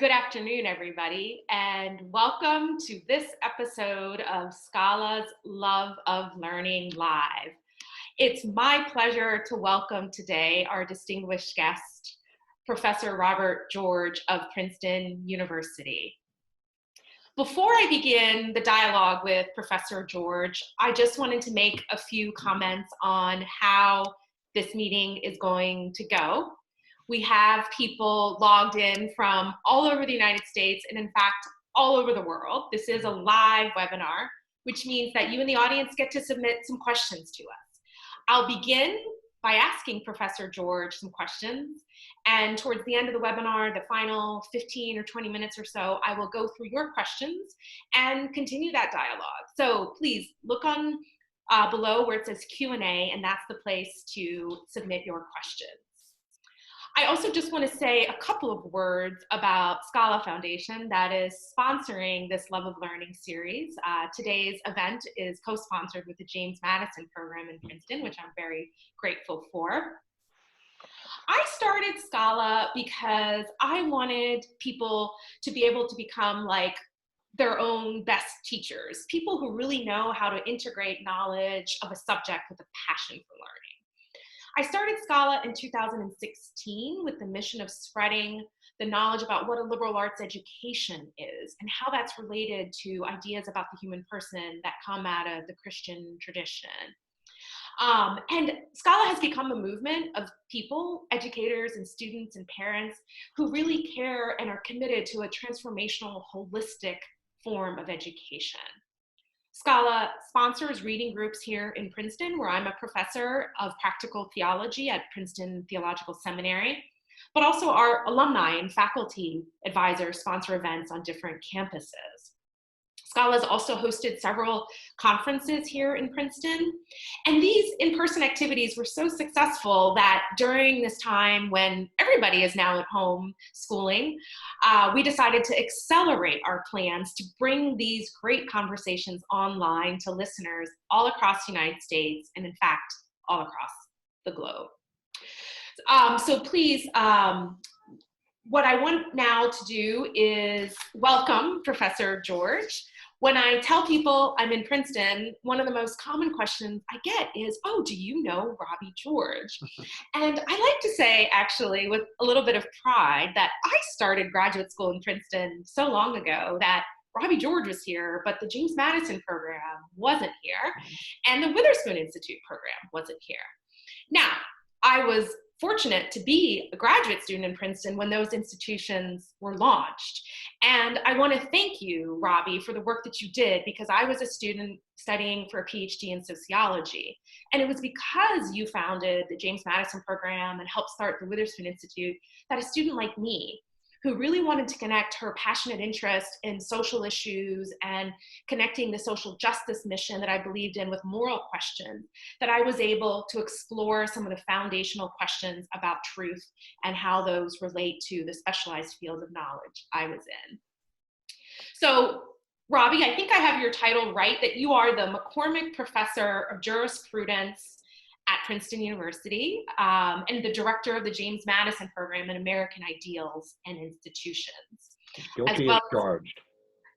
Good afternoon, everybody, and welcome to this episode of Scala's Love of Learning Live. It's my pleasure to welcome today our distinguished guest, Professor Robert George of Princeton University. Before I begin the dialogue with Professor George, I just wanted to make a few comments on how this meeting is going to go. We have people logged in from all over the United States and, in fact, all over the world. This is a live webinar, which means that you in the audience get to submit some questions to us. I'll begin by asking Professor George some questions, and towards the end of the webinar, the final 15 or 20 minutes or so, I will go through your questions and continue that dialogue. So please look on below where it says Q&A, and that's the place to submit your questions. I also just want to say a couple of words about Scala Foundation that is sponsoring this Love of Learning series. Today's event is co-sponsored with the James Madison program in Princeton, which I'm very grateful for. I started Scala because I wanted people to be able to become like their own best teachers, people who really know how to integrate knowledge of a subject with a passion for learning. I started Scala in 2016 with the mission of spreading the knowledge about what a liberal arts education is and how that's related to ideas about the human person that come out of the Christian tradition. And Scala has become a movement of people, educators and students and parents who really care and are committed to a transformational, holistic form of education. Scala sponsors reading groups here in Princeton, where I'm a professor of practical theology at Princeton Theological Seminary, but also our alumni and faculty advisors sponsor events on different campuses. Scala has also hosted several conferences here in Princeton, and these in-person activities were so successful that during this time when everybody is now at home schooling, we decided to accelerate our plans to bring these great conversations online to listeners all across the United States and, in fact, all across the globe. So please, what I want now to do is welcome Professor George. When I tell people I'm in Princeton, one of the most common questions I get is, oh, do you know Robbie George? And I like to say, actually, with a little bit of pride, that I started graduate school in Princeton so long ago that Robbie George was here, but the James Madison program wasn't here, and the Witherspoon Institute program wasn't here. Now, I was fortunate to be a graduate student in Princeton when those institutions were launched. And I want to thank you, Robbie, for the work that you did, because I was a student studying for a PhD in sociology. And it was because you founded the James Madison program and helped start the Witherspoon Institute that a student like me, who really wanted to connect her passionate interest in social issues and connecting the social justice mission that I believed in with moral questions, that I was able to explore some of the foundational questions about truth and how those relate to the specialized field of knowledge I was in. So, Robbie, I think I have your title right, that you are the McCormick Professor of Jurisprudence at Princeton University, and the director of the James Madison Program in American Ideals and Institutions. Guilty as charged.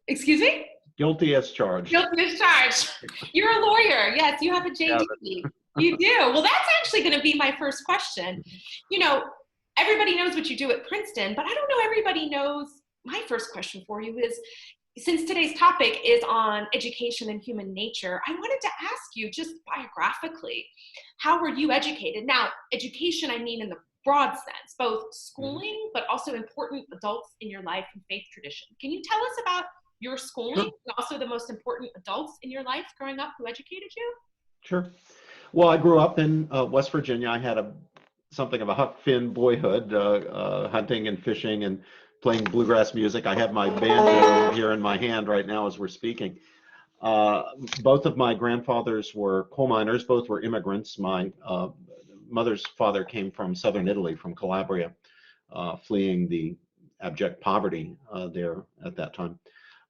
Excuse me? Guilty as charged. Guilty as charged. You're a lawyer. Yes, you have a JD. Yeah, you do. Well, that's actually going to be my first question. You know, everybody knows what you do at Princeton, but I don't know everybody knows. My first question for you is, since today's topic is on education and human nature, I wanted to ask you just biographically, how were you educated? Now, education, I mean in the broad sense, both schooling, but also important adults in your life and faith tradition. Can you tell us about your schooling and also the most important adults in your life growing up who educated you? Sure. Well, I grew up in West Virginia. I had something of a Huck Finn boyhood, hunting and fishing and playing bluegrass music. I have my banjo here in my hand right now as we're speaking. Both of my grandfathers were coal miners. Both were immigrants. My mother's father came from southern Italy, from Calabria, fleeing the abject poverty there at that time.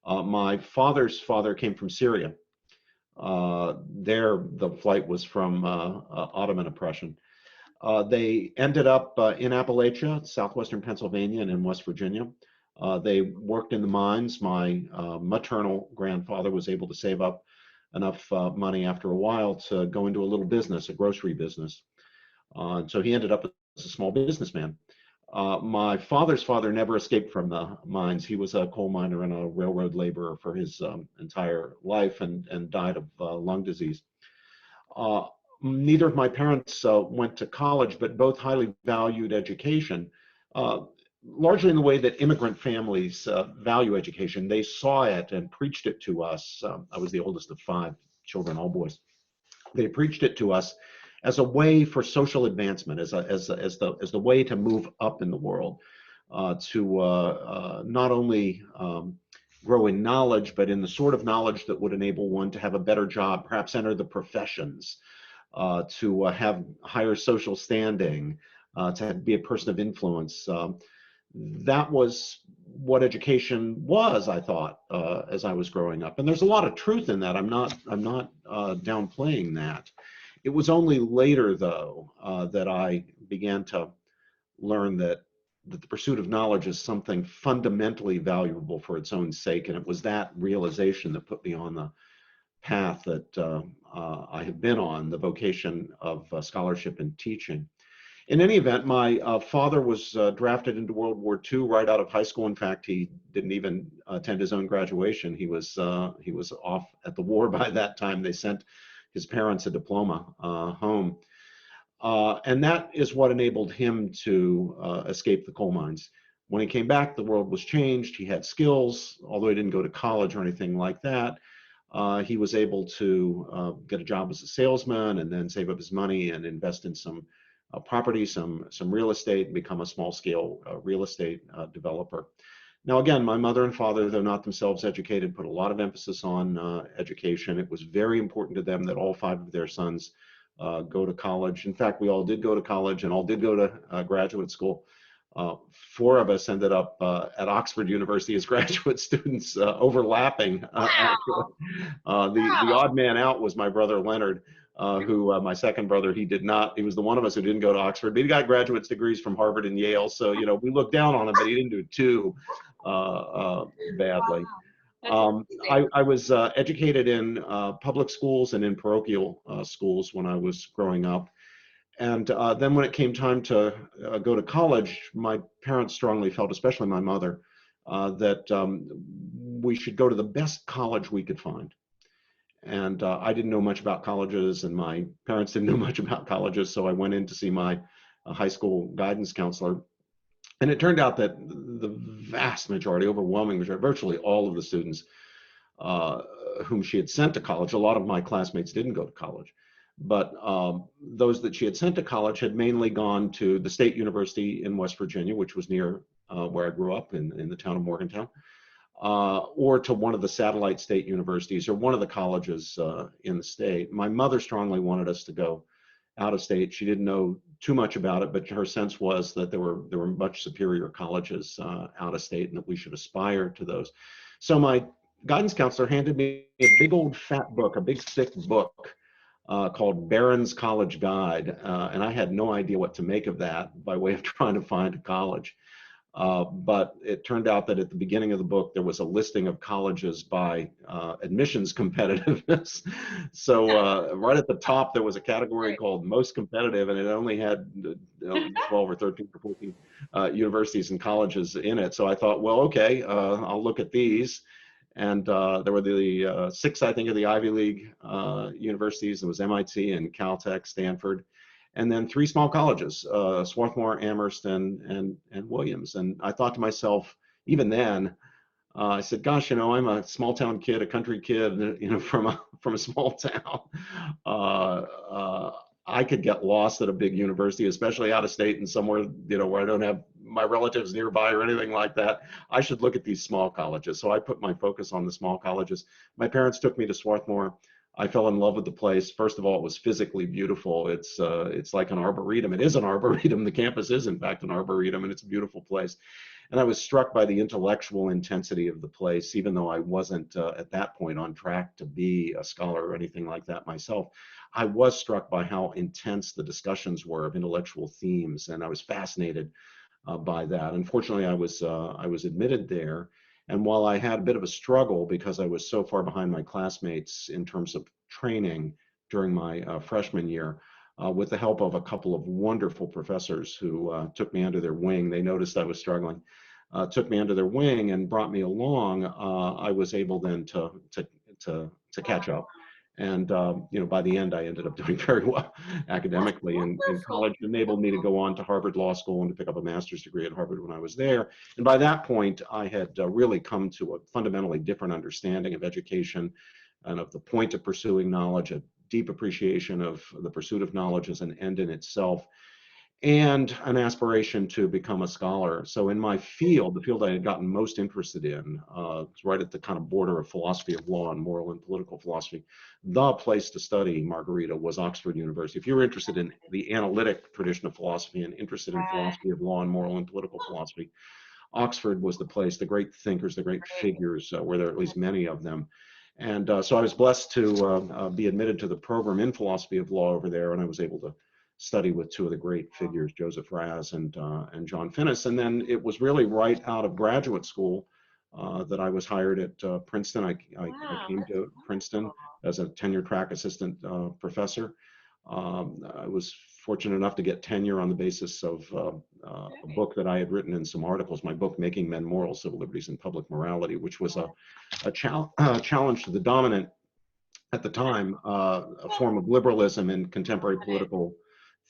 My father's father came from Syria. There, the flight was from Ottoman oppression. They ended up in Appalachia, southwestern Pennsylvania, and in West Virginia. They worked in the mines. My maternal grandfather was able to save up enough money after a while to go into a little business, a grocery business. So he ended up as a small businessman. My father's father never escaped from the mines. He was a coal miner and a railroad laborer for his entire life and died of lung disease. Uh, Neither of my parents went to college, but both highly valued education, uh, largely in the way that immigrant families value education. They saw it and preached it to us. I was the oldest of five children, all boys. They preached it to us as a way for social advancement, as the way to move up in the world, to not only grow in knowledge, but in the sort of knowledge that would enable one to have a better job, perhaps enter the professions, to have higher social standing, to be a person of influence. That was what education was, I thought, as I was growing up. And there's a lot of truth in that. I'm not downplaying that. It was only later, though, that I began to learn that the pursuit of knowledge is something fundamentally valuable for its own sake. And it was that realization that put me on the path that I have been on, the vocation of scholarship and teaching. In any event, my father was drafted into World War II right out of high school. In fact, he didn't even attend his own graduation. He was off at the war by that time. They sent his parents a diploma home. And that is what enabled him to escape the coal mines. When he came back, the world was changed. He had skills, although he didn't go to college or anything like that. He was able to get a job as a salesman and then save up his money and invest in some property, some real estate, and become a small-scale real estate developer. Now, again, my mother and father, though not themselves educated, put a lot of emphasis on education. It was very important to them that all five of their sons go to college. In fact, we all did go to college and all did go to graduate school. Four of us ended up at Oxford University as graduate students, overlapping. Actually, the odd man out was my brother Leonard, who my second brother, he did not. He was the one of us who didn't go to Oxford, but he got graduate degrees from Harvard and Yale. So we looked down on him, but he didn't do too badly. I was educated in public schools and in parochial schools when I was growing up. And then when it came time to go to college, my parents strongly felt, especially my mother, that we should go to the best college we could find. And I didn't know much about colleges, and my parents didn't know much about colleges, so I went in to see my high school guidance counselor. And it turned out that the vast majority, overwhelming majority, virtually all of the students uh, whom she had sent to college, a lot of my classmates didn't go to college, but those that she had sent to college had mainly gone to the State University in West Virginia, which was near where I grew up in the town of Morgantown, or to one of the satellite state universities or one of the colleges in the state. My mother strongly wanted us to go out of state. She didn't know too much about it, but her sense was that there were much superior colleges out of state and that we should aspire to those. So my guidance counselor handed me a big old fat book, a big thick book called Barron's College Guide, and I had no idea what to make of that by way of trying to find a college. But it turned out that at the beginning of the book, there was a listing of colleges by admissions competitiveness. So right at the top, there was a category called most competitive, and it only had 12 or 13 or 14 universities and colleges in it. So I thought, well, okay, I'll look at these. And there were the six, I think, of the Ivy League universities. There was MIT and Caltech, Stanford, and then three small colleges, Swarthmore, Amherst, and Williams. And I thought to myself, even then, I said, gosh, I'm a small town kid, a country kid, from a small town. I could get lost at a big university, especially out of state and somewhere, where I don't have my relatives nearby or anything like that. I should look at these small colleges. So I put my focus on the small colleges. My parents took me to Swarthmore. I fell in love with the place. First of all, it was physically beautiful. It's like an arboretum. It is an arboretum. The campus is, in fact, an arboretum, and it's a beautiful place. And I was struck by the intellectual intensity of the place, even though I wasn't at that point on track to be a scholar or anything like that myself. I was struck by how intense the discussions were of intellectual themes, and I was fascinated by that. Unfortunately, I was admitted there, and while I had a bit of a struggle because I was so far behind my classmates in terms of training during my freshman year, with the help of a couple of wonderful professors who took me under their wing, they noticed I was struggling, took me under their wing and brought me along. I was able then to catch up. And by the end, I ended up doing very well academically in Wonderful. college. It enabled me to go on to Harvard Law School and to pick up a master's degree at Harvard when I was there. And by that point, I had really come to a fundamentally different understanding of education and of the point of pursuing knowledge, a deep appreciation of the pursuit of knowledge as an end in itself, and an aspiration to become a scholar. So in my field, the field I had gotten most interested in, it's right at the kind of border of philosophy of law and moral and political philosophy. The place to study, Margarita, was Oxford University. If you were interested in the analytic tradition of philosophy and interested in Right. philosophy of law and moral and political philosophy, Oxford was the place. The great thinkers, the great figures, were there at least many of them. And so I was blessed to be admitted to the program in philosophy of law over there, and I was able to study with two of the great figures, Joseph Raz and John Finnis. And then it was really right out of graduate school that I was hired at Princeton. I Wow, came that's to Princeton wonderful. as a tenure track assistant professor. I was fortunate enough to get tenure on the basis of a Okay. book that I had written and some articles, my book, Making Men Moral, Civil Liberties and Public Morality, which was a challenge to the dominant, at the time, a Well, form of liberalism in contemporary political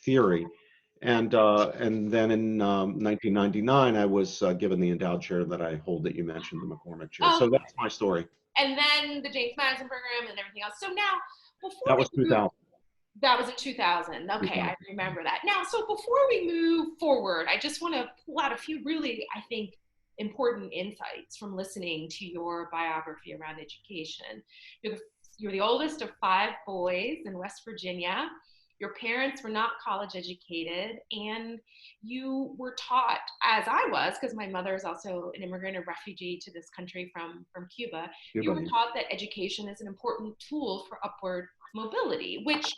theory. And then in 1999, I was given the endowed chair that I hold that you mentioned, the McCormick Chair. um, So that's my story. and then the James Madison program and everything else. So now, before That we was move, 2000. that was in 2000. Okay, I 2000. remember that. Now, so before we move forward, I just want to pull out a few really, I think, important insights from listening to your biography around education. You're the, you're the oldest of five boys in West Virginia. Your parents were not college educated, and you were taught, as I was, because my mother is also an immigrant, a refugee to this country from Cuba, you Cuba. were taught that education is an important tool for upward mobility, which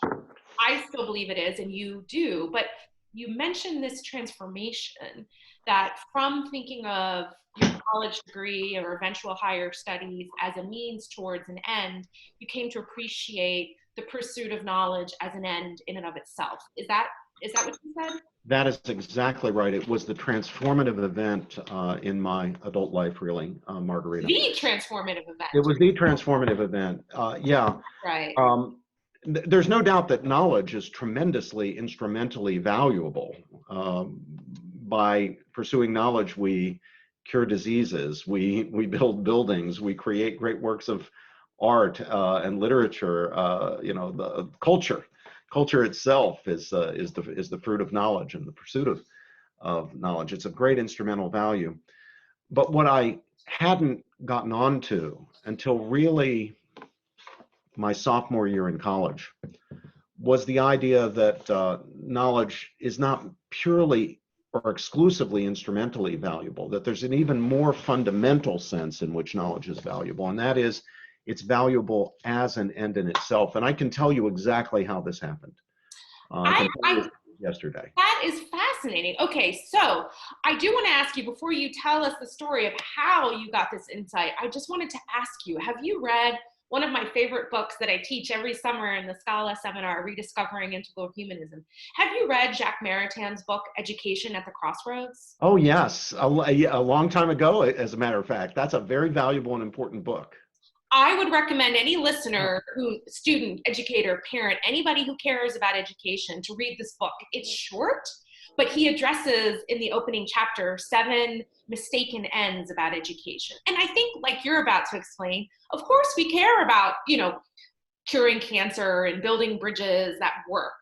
I still believe it is, and you do. But you mentioned this transformation that from thinking of your college degree or eventual higher studies as a means towards an end, you came to appreciate the pursuit of knowledge as an end in and of itself. Is that what you said? That is exactly right. It was the transformative event in my adult life, really, Margarita. The transformative It event. was the transformative event. Yeah. Right. There's no doubt that knowledge is tremendously instrumentally valuable. By pursuing knowledge, we cure diseases, we build buildings, we create great works of art and literature. The culture itself is the fruit of knowledge and the pursuit of knowledge. It's of great instrumental value. But what I hadn't gotten onto until really my sophomore year in college was the idea that knowledge is not purely or exclusively instrumentally valuable, that there's an even more fundamental sense in which knowledge is valuable, and that is it's valuable as an end in itself. And I can tell you exactly how this happened. I I, can tell you I yesterday. That is fascinating. Okay, so I do want to ask you before you tell us the story of how you got this insight. I just wanted to ask you, have you read one of my favorite books that I teach every summer in the Scala seminar, Rediscovering Integral Humanism? Have you read Jacques Maritain's book, Education at the Crossroads? Oh, yes, a long time ago, as a matter of fact. That's a very valuable and important book. I would recommend any listener, student, educator, parent, anybody who cares about education to read this book. It's short, but he addresses in the opening chapter 7 mistaken ends about education. And I think, like you're about to explain, of course we care about, curing cancer and building bridges that work,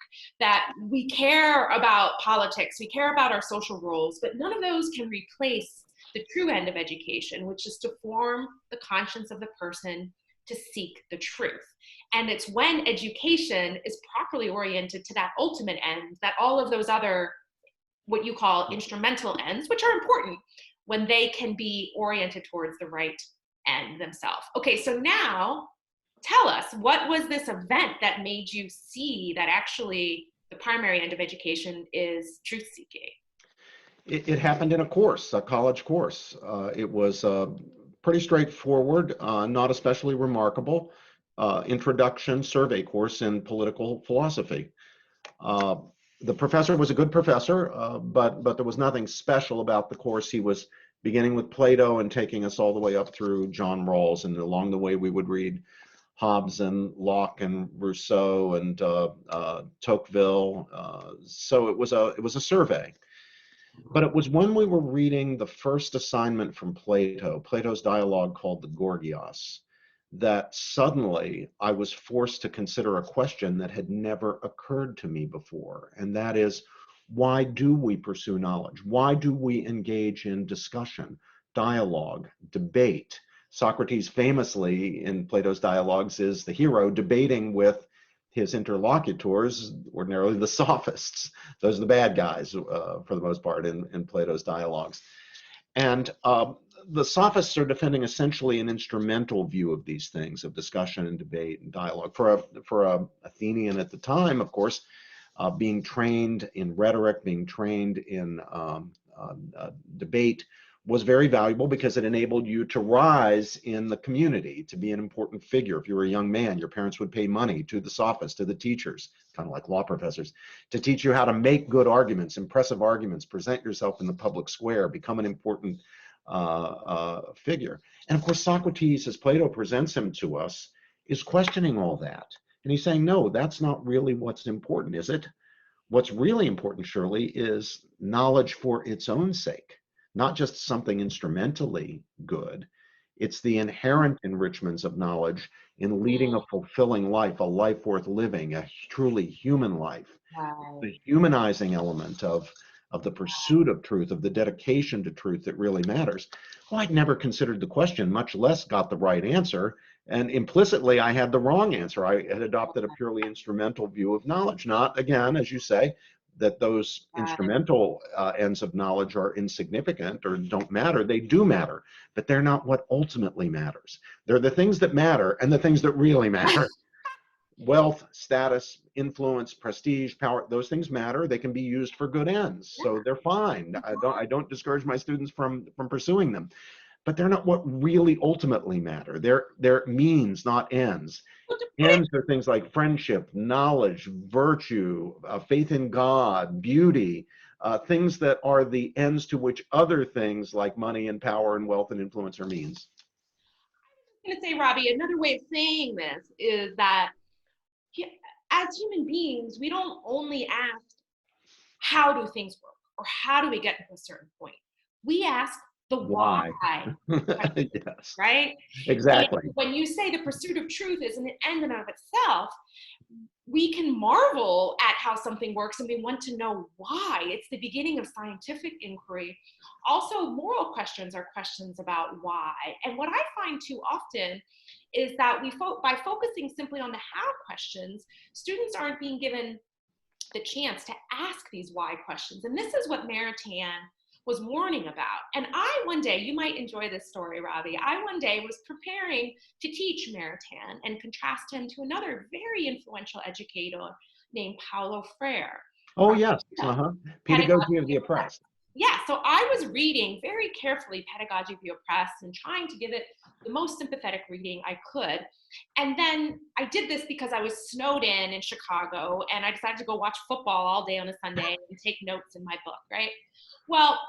that we care about politics, we care about our social roles, but none of those can replace the true end of education, which is to form the conscience of the person to seek the truth. And it's when education is properly oriented to that ultimate end that all of those other, what you call instrumental ends, which are important, when they can be oriented towards the right end themselves. Okay, so now tell us, what was this event that made you see that actually the primary end of education is truth seeking? It happened in a course, a college course. It was pretty straightforward, not especially remarkable, introduction survey course in political philosophy. Uh, the professor was a good professor, but there was nothing special about the course. He was beginning with Plato and taking us all the way up through John Rawls, and along the way we would read Hobbes and Locke and Rousseau and Tocqueville. So it was a survey. But it was when we were reading the first assignment from Plato's dialogue called the Gorgias, that suddenly I was forced to consider a question that had never occurred to me before. And that is, why do we pursue knowledge? Why do we engage in discussion, dialogue, debate? Socrates famously in Plato's dialogues is the hero debating with his interlocutors, ordinarily the sophists. Those are the bad guys for the most part in Plato's dialogues. And the sophists are defending essentially an instrumental view of these things, of discussion and debate and dialogue. For a Athenian at the time, of course, being trained in rhetoric, being trained in debate was very valuable because it enabled you to rise in the community, to be an important figure. If you were a young man, your parents would pay money to the sophists, to the teachers, kind of like law professors, to teach you how to make good arguments, impressive arguments, present yourself in the public square, become an important figure. And of course, Socrates, as Plato presents him to us, is questioning all that. And he's saying, no, that's not really what's important, is it? What's really important, surely, is knowledge for its own sake, not just something instrumentally good. It's the inherent enrichments of knowledge in leading a fulfilling life, a life worth living, a truly human life. Right. The humanizing element of the pursuit of truth, of the dedication to truth that really matters. Well, I'd never considered the question, much less got the right answer. And implicitly, I had the wrong answer. I had adopted a purely instrumental view of knowledge, not, again, as you say, that those instrumental ends of knowledge are insignificant or don't matter. They do matter, but they're not what ultimately matters. They're the things that matter and the things that really matter. Wealth, status, influence, prestige, power, those things matter. They can be used for good ends. So they're fine. I don't discourage my students from pursuing them, but they're not what really ultimately matter. They're means, not ends. Ends are things like friendship, knowledge, virtue, faith in God, beauty, things that are the ends to which other things like money and power and wealth and influence are means. I'm going to say, Robbie, another way of saying this is that as human beings, we don't only ask, how do things work? Or how do we get to a certain point? We ask the why. Yes. Right? Exactly. And when you say the pursuit of truth is an end in and of itself, we can marvel at how something works and we want to know why. It's the beginning of scientific inquiry. Also, moral questions are questions about why. And what I find too often is that by focusing simply on the how questions, students aren't being given the chance to ask these why questions. And this is what Maritain was warning about. And I one day, you might enjoy this story, Robbie, I one day was preparing to teach Maritain and contrast him to another very influential educator named Paulo Freire. Oh, yes. Pedagogy of the Oppressed. Yeah, so I was reading very carefully Pedagogy of the Oppressed and trying to give it the most sympathetic reading I could. And then I did this because I was snowed in Chicago and I decided to go watch football all day on a Sunday and take notes in my book, right? Well,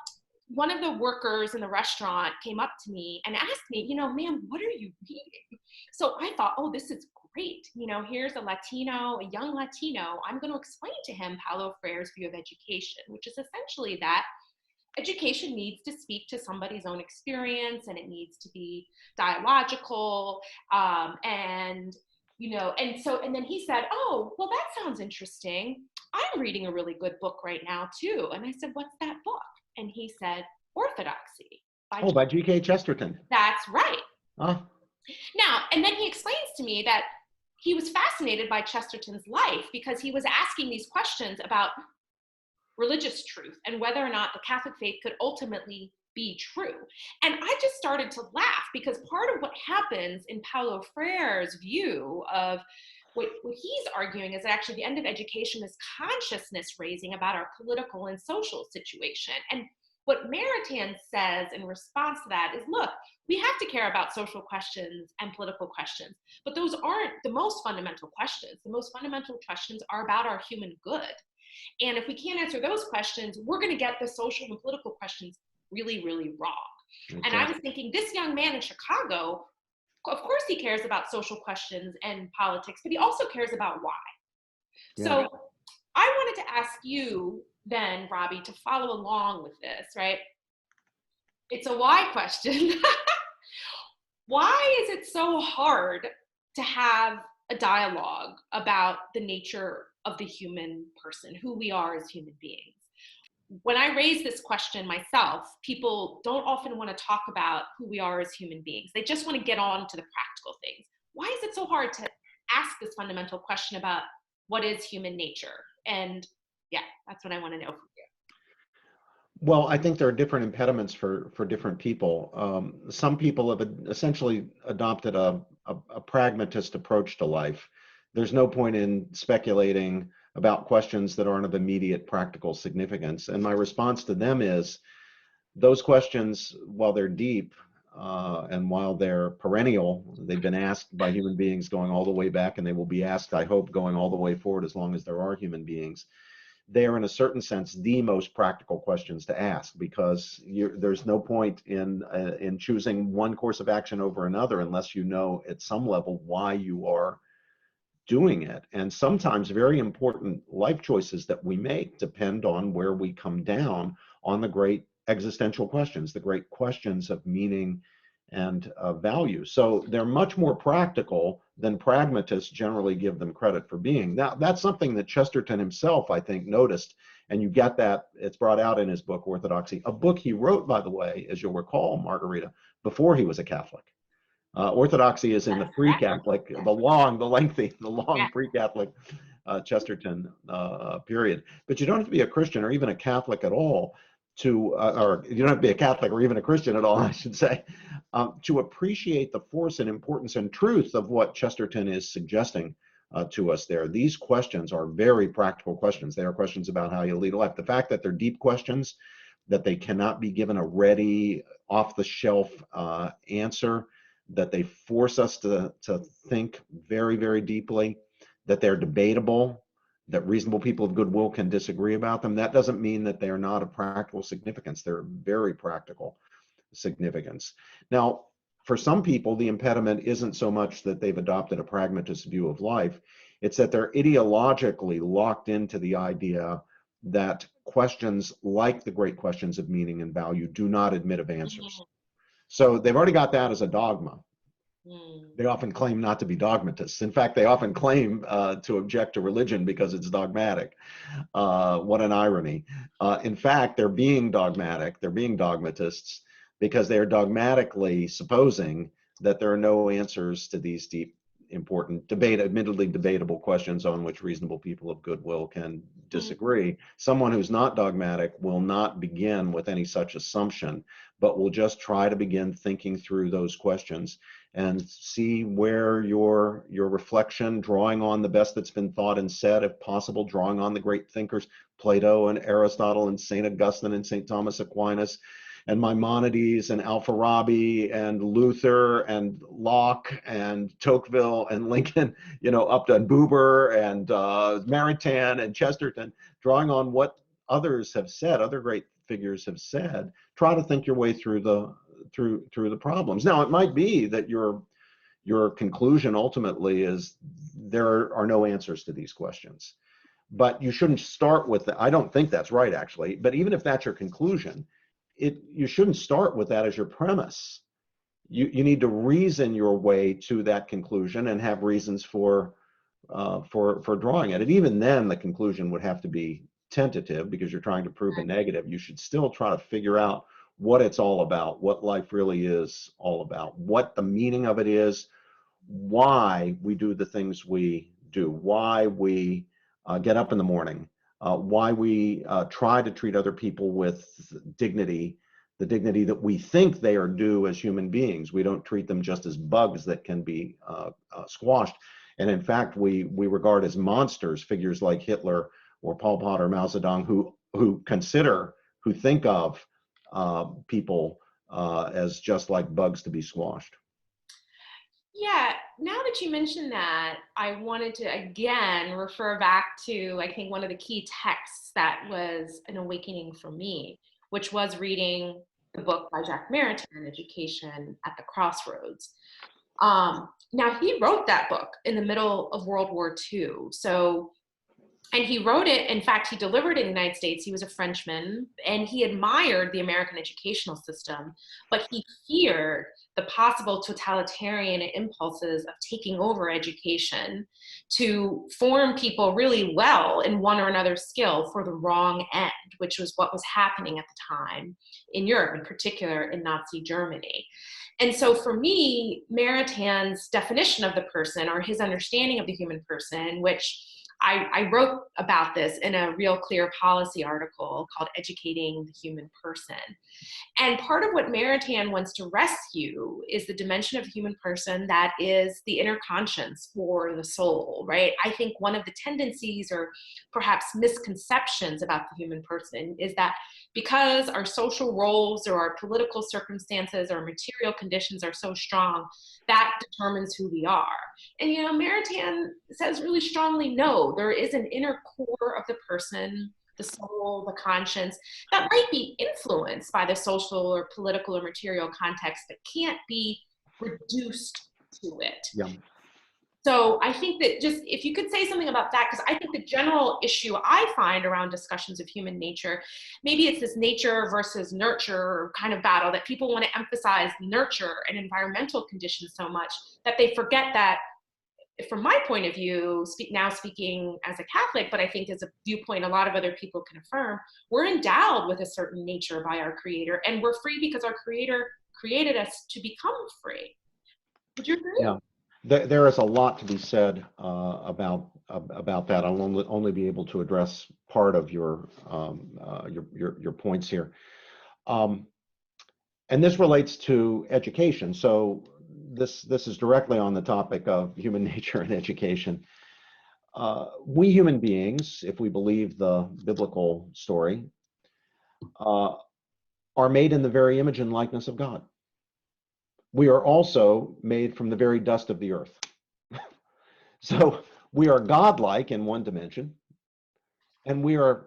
one of the workers in the restaurant came up to me and asked me, ma'am, what are you reading? So I thought, oh, this is great. Here's a young Latino. I'm going to explain to him Paulo Freire's view of education, which is essentially that education needs to speak to somebody's own experience and it needs to be dialogical. And then he said, oh, well, that sounds interesting. I'm reading a really good book right now too. And I said, what's that book? And he said, Orthodoxy. By G.K. Chesterton. That's right. Now, and then he explains to me that he was fascinated by Chesterton's life because he was asking these questions about religious truth and whether or not the Catholic faith could ultimately be true. And I just started to laugh because part of what happens in Paulo Freire's view of what he's arguing is that actually the end of education is consciousness raising about our political and social situation. And What Maritain says in response to that is, look, we have to care about social questions and political questions, but those aren't the most fundamental questions. The most fundamental questions are about our human good. And if we can't answer those questions, we're going to get the social and political questions really, really wrong. Exactly. And I was thinking, this young man in Chicago, of course he cares about social questions and politics, but he also cares about why. Yeah. So I wanted to ask you then, Robbie, to follow along with this, right? It's a why question. Why is it so hard to have a dialogue about the nature of the human person, who we are as human beings? When I raise this question myself, people don't often want to talk about who we are as human beings. They just want to get on to the practical things. Why is it so hard to ask this fundamental question about what is human nature? And yeah, that's what I want to know from you. Well, I think there are different impediments for different people. Some people have essentially adopted a pragmatist approach to life. There's no point in speculating about questions that aren't of immediate practical significance. And my response to them is, those questions, while they're deep and while they're perennial, they've been asked by human beings going all the way back, and they will be asked, I hope, going all the way forward as long as there are human beings. They are, in a certain sense, the most practical questions to ask, because there's no point in choosing one course of action over another unless you know at some level why you are doing it. And sometimes very important life choices that we make depend on where we come down on the great existential questions, the great questions of meaning and value. So they're much more practical than pragmatists generally give them credit for being. Now, that's something that Chesterton himself, I think, noticed, and you get that, it's brought out in his book, Orthodoxy, a book he wrote, by the way, as you'll recall, Margarita, before he was a Catholic. Orthodoxy is in the pre-Catholic, the long pre-Catholic Chesterton period. But you don't have to be a Christian or even a Catholic at all or you don't have to be a Catholic or even a Christian at all, I should say, to appreciate the force and importance and truth of what Chesterton is suggesting to us there. These questions are very practical questions. They are questions about how you lead a life. The fact that they're deep questions, that they cannot be given a ready, off-the-shelf answer, that they force us to think very, very deeply, that they're debatable, that reasonable people of goodwill can disagree about them. That doesn't mean that they are not of practical significance. They're very practical significance. Now, for some people, the impediment isn't so much that they've adopted a pragmatist view of life, it's that they're ideologically locked into the idea that questions like the great questions of meaning and value do not admit of answers. So they've already got that as a dogma. They often claim not to be dogmatists. In fact, they often claim to object to religion because it's dogmatic. What an irony. In fact, they're being dogmatic, they're being dogmatists because they're dogmatically supposing that there are no answers to these deep, important, admittedly debatable questions on which reasonable people of goodwill can disagree. Someone who's not dogmatic will not begin with any such assumption, but will just try to begin thinking through those questions and see where your reflection, drawing on the best that's been thought and said, if possible, drawing on the great thinkers, Plato and Aristotle and St. Augustine and St. Thomas Aquinas, and Maimonides and Alfarabi and Luther and Locke and Tocqueville and Lincoln, up to Buber and Maritain and Chesterton, drawing on what others have said, other great figures have said. Try to think your way through the problems. Now, it might be that your conclusion ultimately is there are no answers to these questions, but you shouldn't start with that. I don't think that's right, actually. But even if that's your conclusion, you shouldn't start with that as your premise. You need to reason your way to that conclusion and have reasons for drawing it. And even then, the conclusion would have to be tentative because you're trying to prove a negative. You should still try to figure out what it's all about, what life really is all about, what the meaning of it is, why we do the things we do, why we get up in the morning, why we try to treat other people with dignity, the dignity that we think they are due as human beings. We don't treat them just as bugs that can be squashed. And in fact, we regard as monsters figures like Hitler or Pol Pot or Mao Zedong who think of people as just like bugs to be squashed. Yeah, now that you mentioned that, I wanted to again refer back to, I think, one of the key texts that was an awakening for me, which was reading the book by Jack Maritain, Education at the Crossroads. Now, he wrote that book in the middle of World War II. So, and he wrote it, in fact, he delivered it in the United States. He was a Frenchman, and he admired the American educational system, but he feared the possible totalitarian impulses of taking over education to form people really well in one or another skill for the wrong end, which was what was happening at the time in Europe, in particular in Nazi Germany. And so for me, Maritain's definition of the person, or his understanding of the human person, which I wrote about this in a Real Clear Policy article called Educating the Human Person. And part of what Maritain wants to rescue is the dimension of the human person that is the inner conscience or the soul, right? I think one of the tendencies or perhaps misconceptions about the human person is that because our social roles or our political circumstances or material conditions are so strong, that determines who we are. And, you know, Maritain says really strongly, no, there is an inner core of the person, the soul, the conscience, that might be influenced by the social or political or material context, but can't be reduced to it. Yeah. So I think that just if you could say something about that, because I think the general issue I find around discussions of human nature, maybe it's this nature versus nurture kind of battle that people want to emphasize nurture and environmental conditions so much that they forget that, from my point of view, speaking as a Catholic, but I think as a viewpoint a lot of other people can affirm, we're endowed with a certain nature by our Creator, and we're free because our Creator created us to become free. Would you agree? Yeah. There is a lot to be said about that. I'll only be able to address part of your points here, and this relates to education. So this is directly on the topic of human nature and education. We human beings, if we believe the biblical story, are made in the very image and likeness of God. We are also made from the very dust of the earth. So we are godlike in one dimension, and we are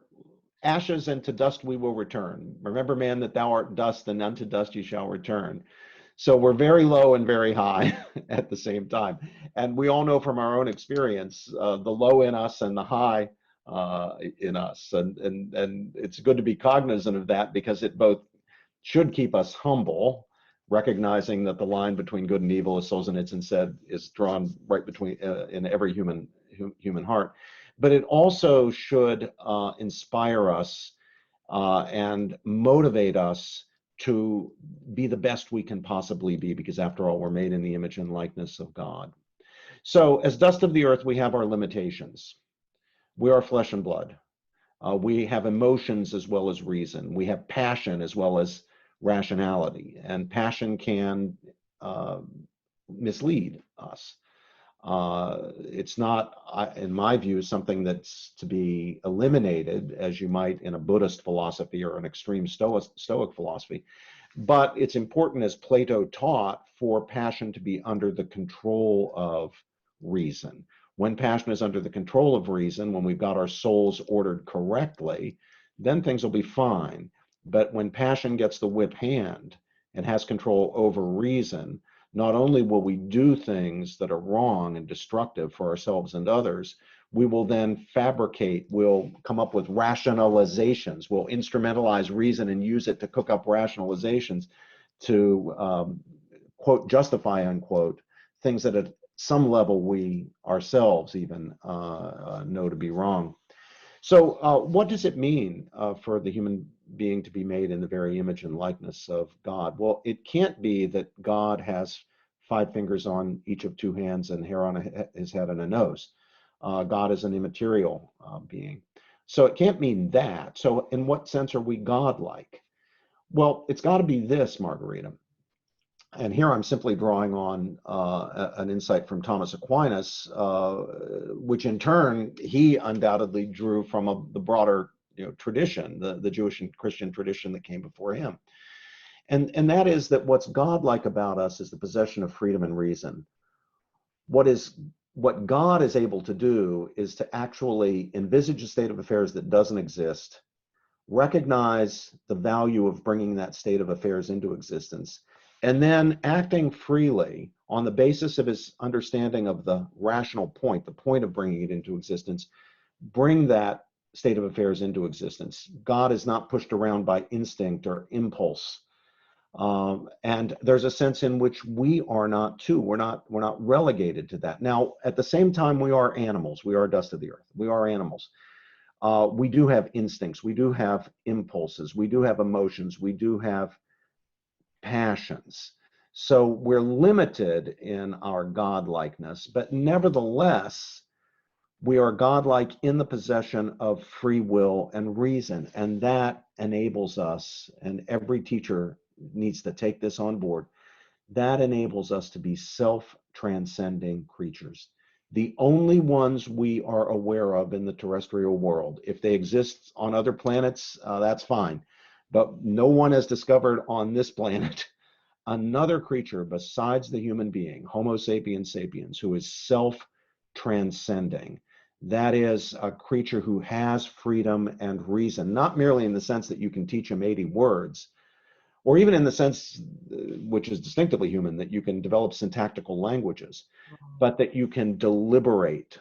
ashes, and to dust we will return. Remember, man, that thou art dust, and unto dust you shall return. So we're very low and very high at the same time. And we all know from our own experience, the low in us and the high in us. And it's good to be cognizant of that, because it both should keep us humble, recognizing that the line between good and evil, as Solzhenitsyn said, is drawn right between in every human heart. But it also should inspire us and motivate us to be the best we can possibly be, because after all, we're made in the image and likeness of God. So as dust of the earth, we have our limitations. We are flesh and blood. We have emotions as well as reason. We have passion as well as rationality, and passion can mislead us. It's not, in my view, something that's to be eliminated as you might in a Buddhist philosophy or an extreme Stoic philosophy, but it's important, as Plato taught, for passion to be under the control of reason. When passion is under the control of reason, when we've got our souls ordered correctly, then things will be fine. But when passion gets the whip hand and has control over reason, not only will we do things that are wrong and destructive for ourselves and others, we will then fabricate, we'll come up with rationalizations, we'll instrumentalize reason and use it to cook up rationalizations to, quote, justify, unquote, things that at some level we ourselves even know to be wrong. So what does it mean for the human being to be made in the very image and likeness of God? Well, it can't be that God has 5 fingers on each of 2 hands and hair on his head and a nose. God is an immaterial being. So it can't mean that. So in what sense are we godlike? Well, it's got to be this, Margarita. And here I'm simply drawing on an insight from Thomas Aquinas, which in turn he undoubtedly drew from the broader tradition, the Jewish and Christian tradition that came before him. And that is that what's godlike about us is the possession of freedom and reason. What God is able to do is to actually envisage a state of affairs that doesn't exist, recognize the value of bringing that state of affairs into existence, and then acting freely on the basis of his understanding of the rational point, the point of bringing it into existence, bring that state of affairs into existence. God is not pushed around by instinct or impulse. And there's a sense in which we are not too. We're not relegated to that. Now, at the same time, we are animals. We are dust of the earth. We are animals. We do have instincts. We do have impulses. We do have emotions. We do have passions. So we're limited in our godlikeness, but nevertheless, we are godlike in the possession of free will and reason, and that enables us, and every teacher needs to take this on board, that enables us to be self-transcending creatures. The only ones we are aware of in the terrestrial world. If they exist on other planets, that's fine. But no one has discovered on this planet another creature besides the human being, Homo sapiens sapiens, who is self-transcending. That is a creature who has freedom and reason, not merely in the sense that you can teach him 80 words, or even in the sense, which is distinctively human, that you can develop syntactical languages, but that you can deliberate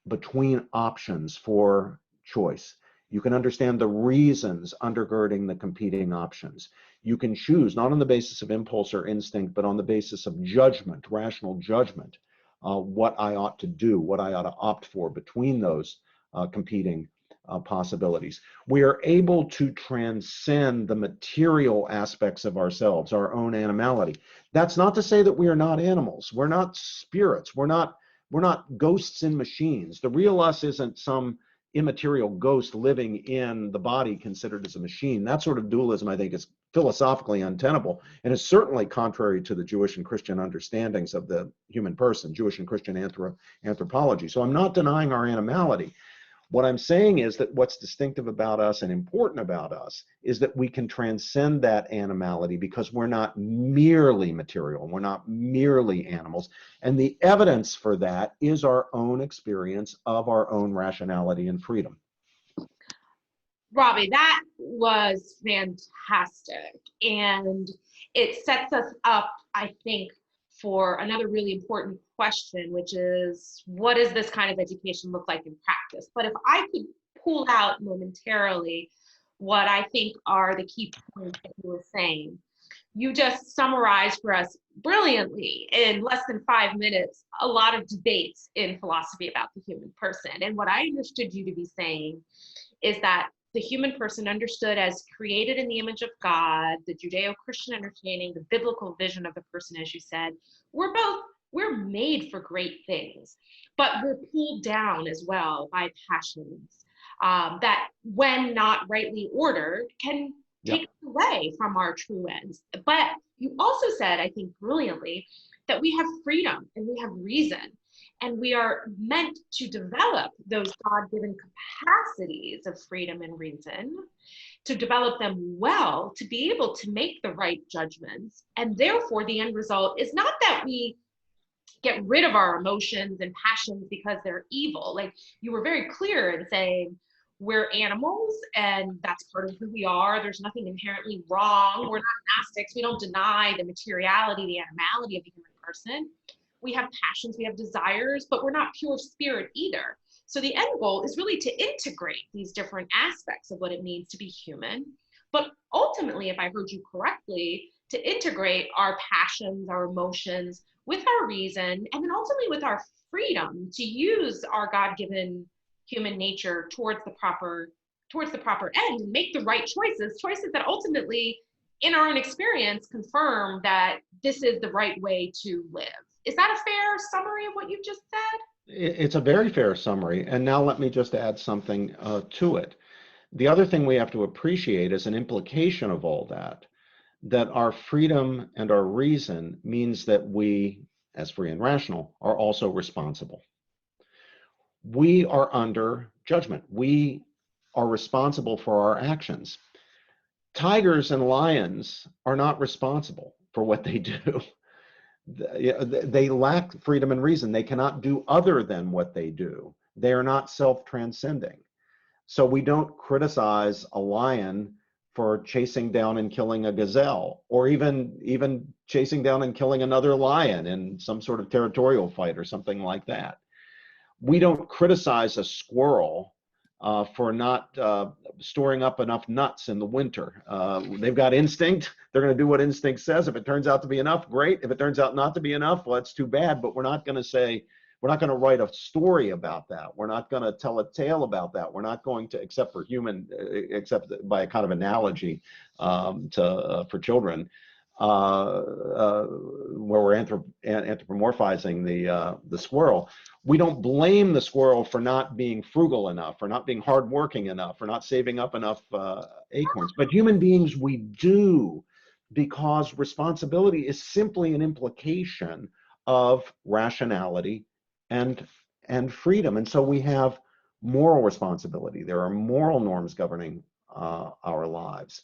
between options for choice. You can understand the reasons undergirding the competing options. You can choose, not on the basis of impulse or instinct, but on the basis of judgment, rational judgment, what I ought to do, what I ought to opt for between those competing possibilities. We are able to transcend the material aspects of ourselves, our own animality. That's not to say that we are not animals. We're not spirits. We're not ghosts in machines. The real us isn't some immaterial ghost living in the body considered as a machine. That sort of dualism, I think, is philosophically untenable, and is certainly contrary to the Jewish and Christian understandings of the human person, Jewish and Christian anthropology. So I'm not denying our animality. What I'm saying is that what's distinctive about us and important about us is that we can transcend that animality because we're not merely material, we're not merely animals. And the evidence for that is our own experience of our own rationality and freedom. Robbie, that was fantastic. And it sets us up, I think, for another really important question, which is, what does this kind of education look like in practice? But if I could pull out momentarily what I think are the key points that you were saying, you just summarized for us brilliantly in less than 5 minutes a lot of debates in philosophy about the human person. And what I understood you to be saying is that the human person understood as created in the image of God, the Judeo-Christian understanding, the biblical vision of the person, as you said, we're made for great things, but we're pulled down as well by passions that, when not rightly ordered, can take us away from our true ends. But you also said, I think brilliantly, that we have freedom and we have reason. And we are meant to develop those God-given capacities of freedom and reason, to develop them well, to be able to make the right judgments. And therefore, the end result is not that we get rid of our emotions and passions because they're evil. Like, you were very clear in saying, we're animals and that's part of who we are. There's nothing inherently wrong. We're not Gnostics. We don't deny the materiality, the animality of the human person. We have passions, we have desires, but we're not pure spirit either. So the end goal is really to integrate these different aspects of what it means to be human. But ultimately, if I heard you correctly, to integrate our passions, our emotions with our reason, and then ultimately with our freedom to use our God-given human nature towards the proper end and make the right choices that ultimately, in our own experience, confirm that this is the right way to live. Is that a fair summary of what you've just said? It's a very fair summary. And now let me just add something to it. The other thing we have to appreciate as an implication of all that our freedom and our reason means that we, as free and rational, are also responsible. We are under judgment. We are responsible for our actions. Tigers and lions are not responsible for what they do. They lack freedom and reason. They cannot do other than what they do. They are not self-transcending. So we don't criticize a lion for chasing down and killing a gazelle, or even chasing down and killing another lion in some sort of territorial fight or something like that. We don't criticize a squirrel for not storing up enough nuts in the winter. They've got instinct. They're going to do what instinct says. If it turns out to be enough, great. If it turns out not to be enough, well, it's too bad. But we're not going to say, we're not going to write a story about that. We're not going to tell a tale about that. We're not going to, except by a kind of analogy for children, where we're anthropomorphizing the squirrel. We don't blame the squirrel for not being frugal enough, for not being hardworking enough, for not saving up enough acorns. But human beings, we do, because responsibility is simply an implication of rationality and freedom. And so we have moral responsibility. There are moral norms governing our lives.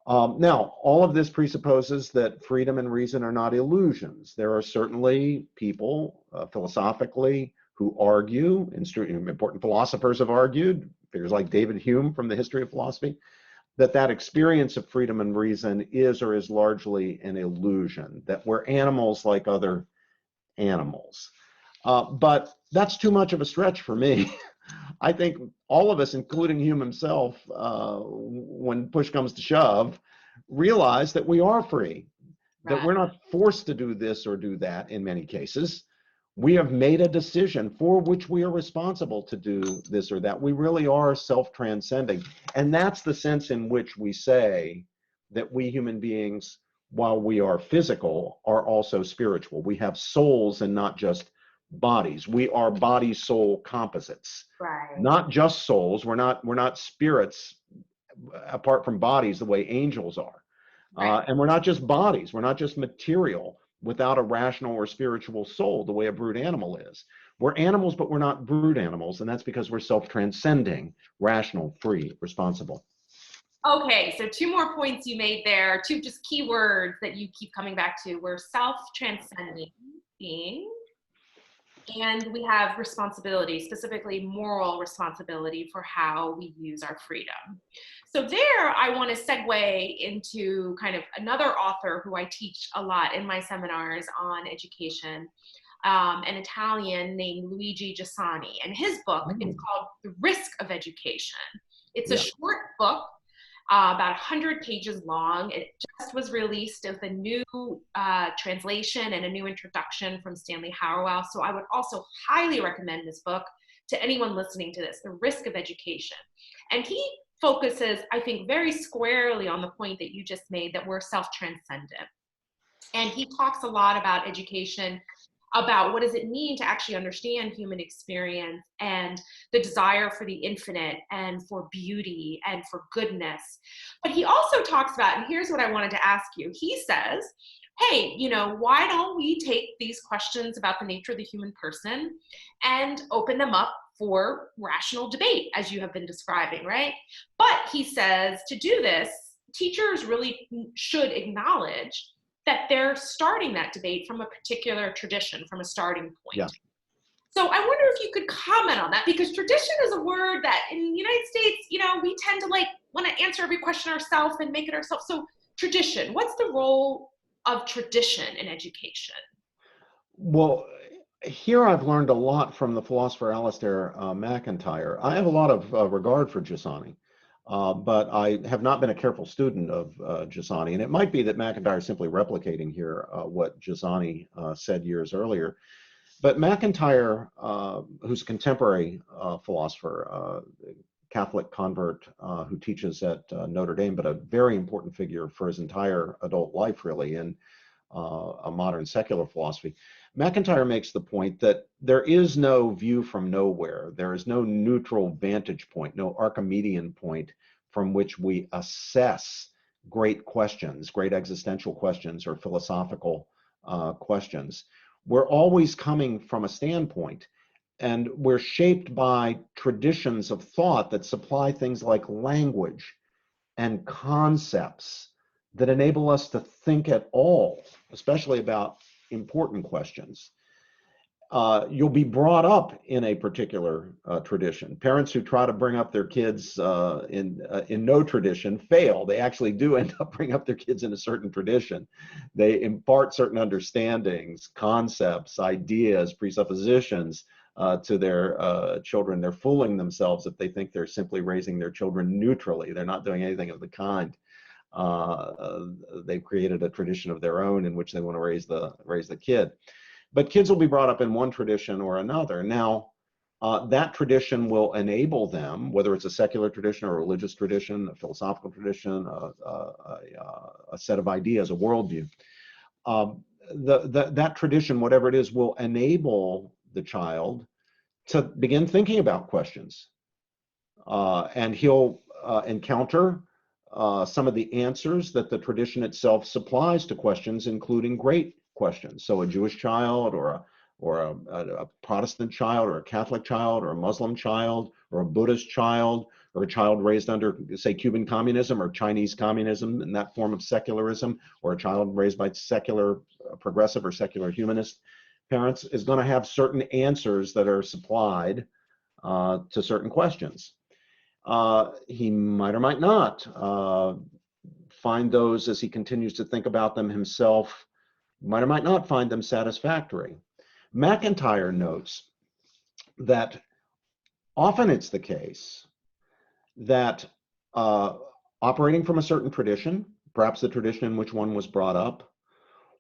Now, all of this presupposes that freedom and reason are not illusions. There are certainly people philosophically who argue, important philosophers have argued, figures like David Hume from the History of Philosophy, that experience of freedom and reason is or is largely an illusion, that we're animals like other animals. But that's too much of a stretch for me. I think all of us, including Hume himself, when push comes to shove, realize that we are free, that we're not forced to do this or do that in many cases. We have made a decision for which we are responsible to do this or that. We really are self-transcending. And that's the sense in which we say that we human beings, while we are physical, are also spiritual. We have souls and not just bodies. We are body-soul composites. Right. Not just souls. We're not spirits apart from bodies the way angels are. Right. And we're not just bodies. We're not just material without a rational or spiritual soul the way a brute animal is. We're animals, but we're not brute animals, and that's because we're self-transcending, rational, free, responsible. Okay, so two more points you made there, two just key words that you keep coming back to. We're self-transcending beings, and we have responsibility, specifically moral responsibility for how we use our freedom. So there, I want to segue into kind of another author who I teach a lot in my seminars on education, an Italian named Luigi Giussani. And his book is called The Risk of Education. It's a short book, about 100 pages long. It just was released with a new translation and a new introduction from Stanley Hauerwas. So I would also highly recommend this book to anyone listening to this, The Risk of Education. And he focuses, I think, very squarely on the point that you just made, that we're self-transcendent. And he talks a lot about education, about what does it mean to actually understand human experience and the desire for the infinite and for beauty and for goodness. But he also talks about, and here's what I wanted to ask you, he says, hey, why don't we take these questions about the nature of the human person and open them up for rational debate, as you have been describing, right? But he says to do this, teachers really should acknowledge that they're starting that debate from a particular tradition, from a starting point. Yeah. So I wonder if you could comment on that, because tradition is a word that in the United States, we tend to want to answer every question ourselves and make it ourselves. So tradition, what's the role of tradition in education? Well, here I've learned a lot from the philosopher Alasdair MacIntyre. I have a lot of regard for Giussani. But I have not been a careful student of Giussani, and it might be that MacIntyre is simply replicating here what Giussani said years earlier. But MacIntyre, who's a contemporary philosopher, Catholic convert who teaches at Notre Dame, but a very important figure for his entire adult life, really, in a modern secular philosophy, MacIntyre makes the point that there is no view from nowhere. There is no neutral vantage point, no Archimedean point from which we assess great questions, great existential questions or philosophical questions. We're always coming from a standpoint. and we're shaped by traditions of thought that supply things like language and concepts that enable us to think at all, especially about important questions. You'll be brought up in a particular tradition. Parents who try to bring up their kids in no tradition fail. They actually do end up bringing up their kids in a certain tradition. They impart certain understandings, concepts, ideas, presuppositions to their children. They're fooling themselves if they think they're simply raising their children neutrally. They're not doing anything of the kind. They've created a tradition of their own in which they want to raise the kid. But kids will be brought up in one tradition or another. Now, that tradition will enable them, whether it's a secular tradition or a religious tradition, a philosophical tradition, a set of ideas, a worldview. That tradition, whatever it is, will enable the child to begin thinking about questions. And he'll encounter some of the answers that the tradition itself supplies to questions, including great questions. So a Jewish child or a Protestant child or a Catholic child or a Muslim child or a Buddhist child or a child raised under, say, Cuban communism or Chinese communism in that form of secularism, or a child raised by secular progressive or secular humanist parents is going to have certain answers that are supplied to certain questions. He might or might not find those, as he continues to think about them himself, might or might not find them satisfactory. McIntyre notes that often it's the case that operating from a certain tradition, perhaps the tradition in which one was brought up,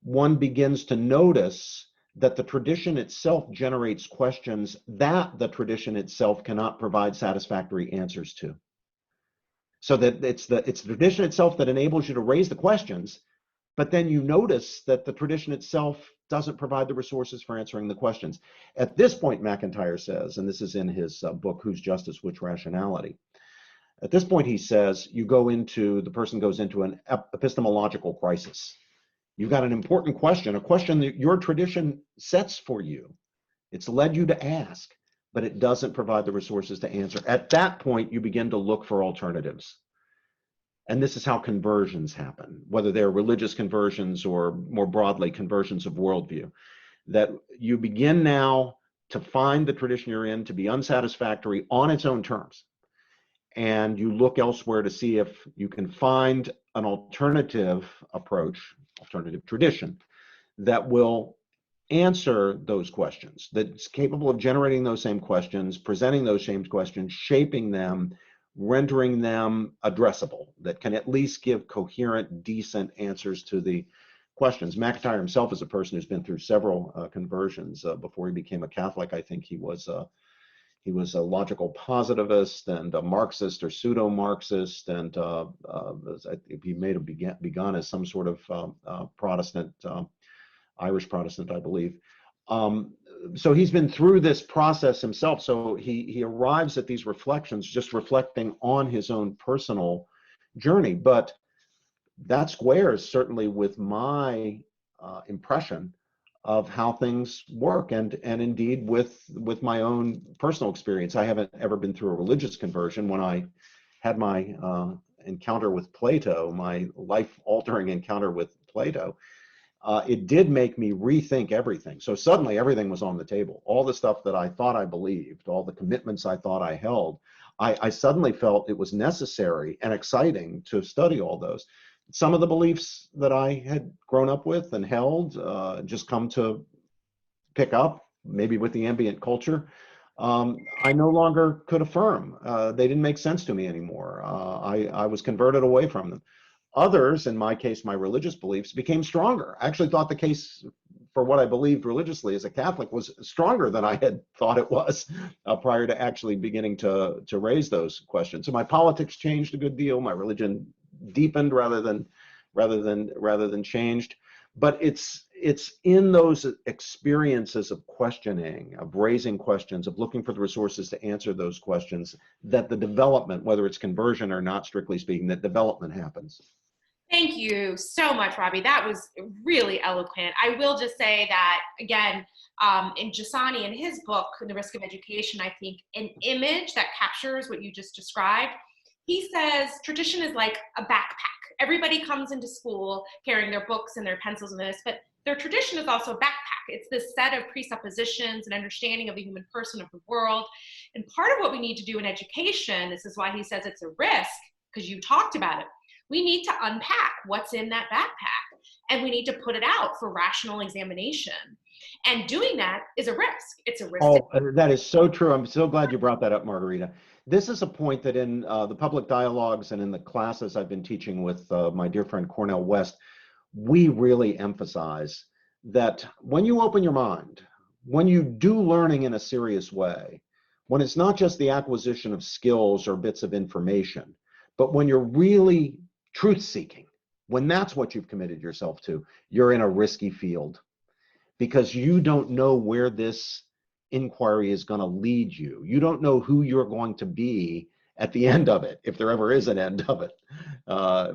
one begins to notice that the tradition itself generates questions that the tradition itself cannot provide satisfactory answers to. So that it's the tradition itself that enables you to raise the questions, but then you notice that the tradition itself doesn't provide the resources for answering the questions. At this point, McIntyre says, and this is in his book, Whose Justice, Which Rationality? At this point, he says, the person goes into an epistemological crisis. You've got an important question, a question that your tradition sets for you. It's led you to ask, but it doesn't provide the resources to answer. At that point, you begin to look for alternatives. And this is how conversions happen, whether they're religious conversions or more broadly, conversions of worldview. That you begin now to find the tradition you're in to be unsatisfactory on its own terms. And you look elsewhere to see if you can find an alternative approach, alternative tradition, that will answer those questions, that's capable of generating those same questions, presenting those same questions, shaping them, rendering them addressable, that can at least give coherent, decent answers to the questions. McIntyre himself is a person who's been through several conversions. Before he became a Catholic, I think he was a logical positivist and a Marxist or pseudo-Marxist, and he may have begun as some sort of Protestant, Irish Protestant, I believe. So he's been through this process himself. So he arrives at these reflections, just reflecting on his own personal journey. But that squares certainly with my impression of how things work, and indeed with my own personal experience. I haven't ever been through a religious conversion. When I had my encounter with Plato, my life-altering encounter with Plato, it did make me rethink everything. So suddenly everything was on the table. All the stuff that I thought I believed, all the commitments I thought I held, I suddenly felt it was necessary and exciting to study all those. Some of the beliefs that I had grown up with and held just come to pick up, maybe with the ambient culture. I no longer could affirm. They didn't make sense to me anymore. I was converted away from them. Others, in my case, my religious beliefs, became stronger. I actually thought the case for what I believed religiously as a Catholic was stronger than I had thought it was prior to actually beginning to raise those questions. So my politics changed a good deal. My religion deepened rather than changed. But it's in those experiences of questioning, of raising questions, of looking for the resources to answer those questions, that the development, whether it's conversion or not, strictly speaking, that development happens. Thank you so much, Robbie. That was really eloquent. I will just say that, again, in Jasani, in his book, The Risk of Education, I think an image that captures what you just described. He says tradition is like a backpack. Everybody comes into school carrying their books and their pencils and this, but their tradition is also a backpack. It's this set of presuppositions and understanding of the human person, of the world. And part of what we need to do in education, this is why he says it's a risk, because you talked about it. We need to unpack what's in that backpack, and we need to put it out for rational examination. And doing that is a risk. It's a risk. Oh, that is so true. I'm so glad you brought that up, Margarita. This is a point that in the public dialogues and in the classes I've been teaching with my dear friend Cornell West, we really emphasize that when you open your mind, when you do learning in a serious way, when it's not just the acquisition of skills or bits of information, but when you're really truth seeking, when that's what you've committed yourself to, you're in a risky field, because you don't know where this inquiry is going to lead you. You don't know who you're going to be at the end of it, if there ever is an end of it,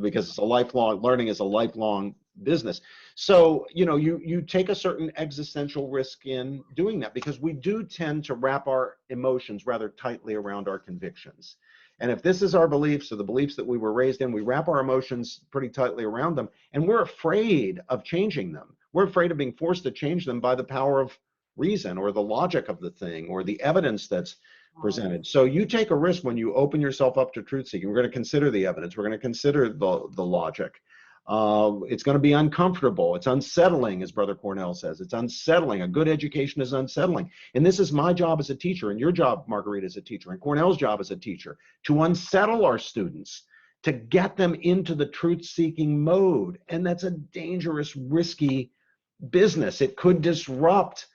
because it's a lifelong, learning is a lifelong business. So, you know, you take a certain existential risk in doing that, because we do tend to wrap our emotions rather tightly around our convictions. And if this is our beliefs, or the beliefs that we were raised in, we wrap our emotions pretty tightly around them, and we're afraid of changing them. We're afraid of being forced to change them by the power of reason, or the logic of the thing, or the evidence that's presented. So you take a risk when you open yourself up to truth seeking. We're going to consider the evidence. We're going to consider the logic. It's going to be uncomfortable. It's unsettling, as Brother Cornell says. It's unsettling. A good education is unsettling. And this is my job as a teacher, and your job, Margarita, as a teacher, and Cornell's job as a teacher, to unsettle our students, to get them into the truth-seeking mode. And that's a dangerous, risky business. It could disrupt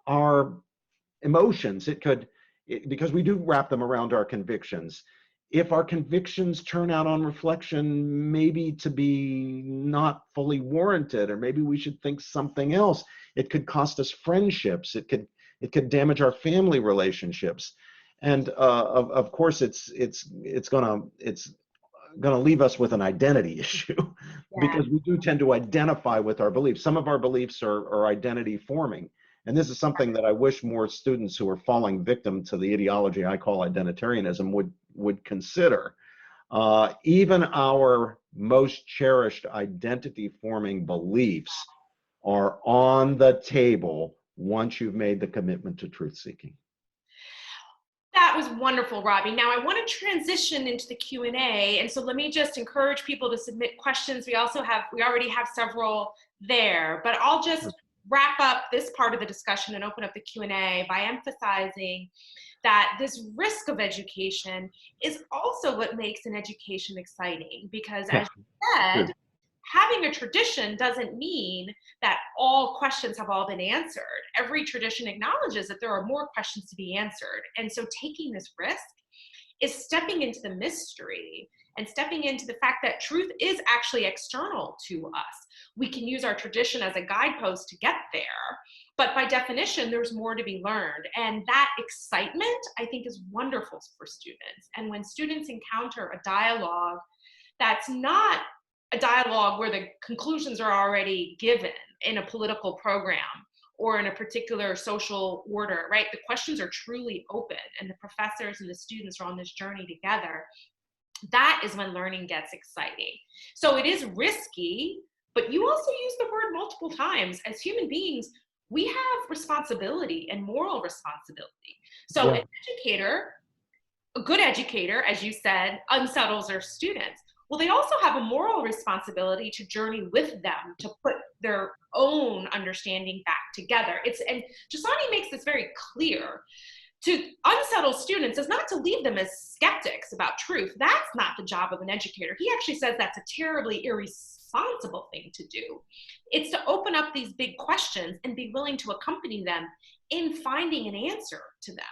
our emotions. Because we do wrap them around our convictions. If our convictions turn out on reflection maybe to be not fully warranted, or maybe we should think something else, it could cost us friendships. It could damage our family relationships, and of course it's gonna leave us with an identity issue. Yeah. Because we do tend to identify with our beliefs. Some of our beliefs are identity forming. And this is something that I wish more students who are falling victim to the ideology I call identitarianism would consider. Even our most cherished identity-forming beliefs are on the table once you've made the commitment to truth-seeking. That was wonderful, Robbie. Now I want to transition into the Q&A, and so let me just encourage people to submit questions. We already have several there, but I'll just wrap up this part of the discussion and open up the Q&A by emphasizing that this risk of education is also what makes an education exciting, because as you said, having a tradition doesn't mean that all questions have all been answered. Every tradition acknowledges that there are more questions to be answered. And so taking this risk is stepping into the mystery and stepping into the fact that truth is actually external to us. We can use our tradition as a guidepost to get there, but by definition, there's more to be learned. And that excitement, I think, is wonderful for students. And when students encounter a dialogue that's not a dialogue where the conclusions are already given in a political program or in a particular social order, right? The questions are truly open, and the professors and the students are on this journey together. That is when learning gets exciting. So it is risky, but you also use the word multiple times. As human beings, we have responsibility and moral responsibility. So an educator, a good educator, as you said, unsettles their students. Well, they also have a moral responsibility to journey with them, to put their own understanding back together. And Jasani makes this very clear. To unsettle students is not to leave them as skeptics about truth. That's not the job of an educator. He actually says that's a terribly irresponsible thing to do. It's to open up these big questions and be willing to accompany them in finding an answer to them.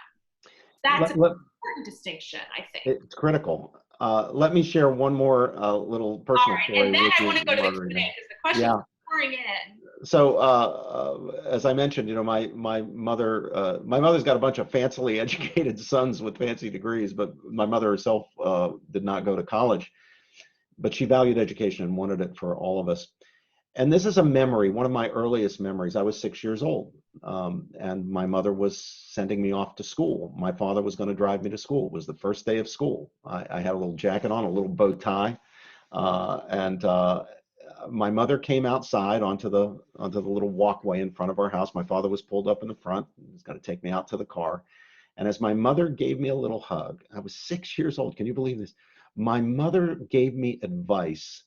That's an important distinction, I think. It's critical. Let me share one more little personal story. And then I want to go to the Q&A because the questions are pouring in. So as I mentioned, you know, my mother's got a bunch of fancily educated sons with fancy degrees, but my mother herself did not go to college, but she valued education and wanted it for all of us. And this is a memory, one of my earliest memories. I was 6 years old, and my mother was sending me off to school. My father was going to drive me to school. It was the first day of school. I had a little jacket on, a little bow tie, and my mother came outside onto the little walkway in front of our house. My father was pulled up in the front. He was going to take me out to the car. And as my mother gave me a little hug, I was 6 years old. Can you believe this? My mother gave me advice,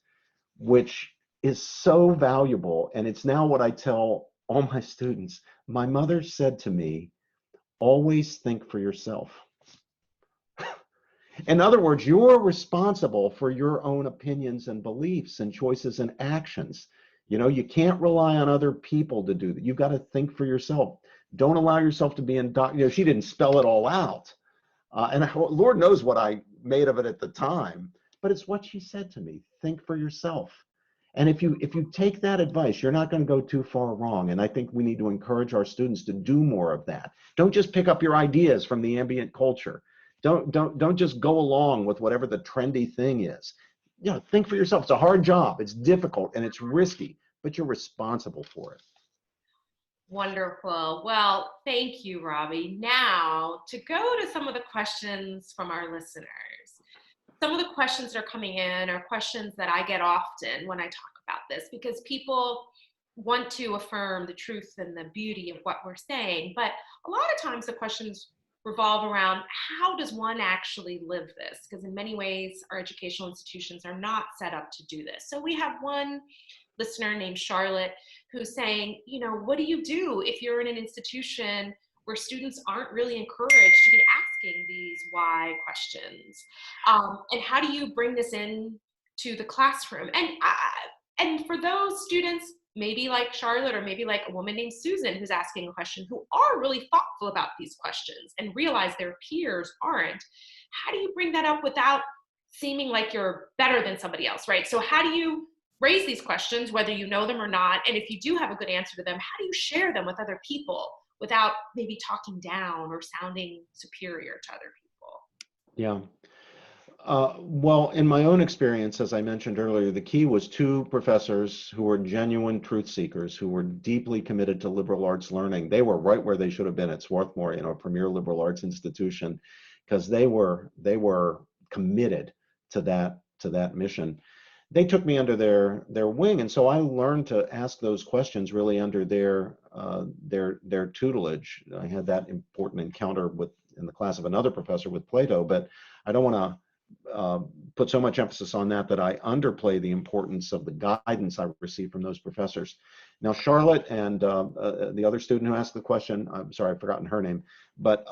which is so valuable. And it's now what I tell all my students. My mother said to me, always think for yourself. In other words, you're responsible for your own opinions and beliefs and choices and actions. You know, you can't rely on other people to do that. You've got to think for yourself. Don't allow yourself to be she didn't spell it all out. And Lord knows what I made of it at the time, but it's what she said to me. Think for yourself. And if you take that advice, you're not going to go too far wrong. And I think we need to encourage our students to do more of that. Don't just pick up your ideas from the ambient culture. Don't just go along with whatever the trendy thing is. You know, think for yourself. It's a hard job. It's difficult and it's risky, but you're responsible for it. Wonderful. Well, thank you, Robbie. Now, to go to some of the questions from our listeners. Some of the questions that are coming in are questions that I get often when I talk about this, because people want to affirm the truth and the beauty of what we're saying. But a lot of times the questions revolve around, how does one actually live this? Because in many ways, our educational institutions are not set up to do this. So we have one listener named Charlotte who's saying, you know, what do you do if you're in an institution where students aren't really encouraged to be asking these why questions? And how do you bring this in to the classroom? And for those students, maybe like Charlotte, or maybe like a woman named Susan who's asking a question, who are really thoughtful about these questions and realize their peers aren't, how do you bring that up without seeming like you're better than somebody else, right? So how do you raise these questions, whether you know them or not? And if you do have a good answer to them, how do you share them with other people without maybe talking down or sounding superior to other people? Yeah. Well, in my own experience, as I mentioned earlier, the key was two professors who were genuine truth seekers, who were deeply committed to liberal arts learning. They were right where they should have been at Swarthmore, you know, a premier liberal arts institution, because they were committed to that mission. They took me under their wing, and so I learned to ask those questions really under their tutelage. I had that important encounter in the class of another professor with Plato, but I don't want to put so much emphasis on that I underplay the importance of the guidance I received from those professors. Now, Charlotte and the other student who asked the question, I'm sorry, I've forgotten her name, but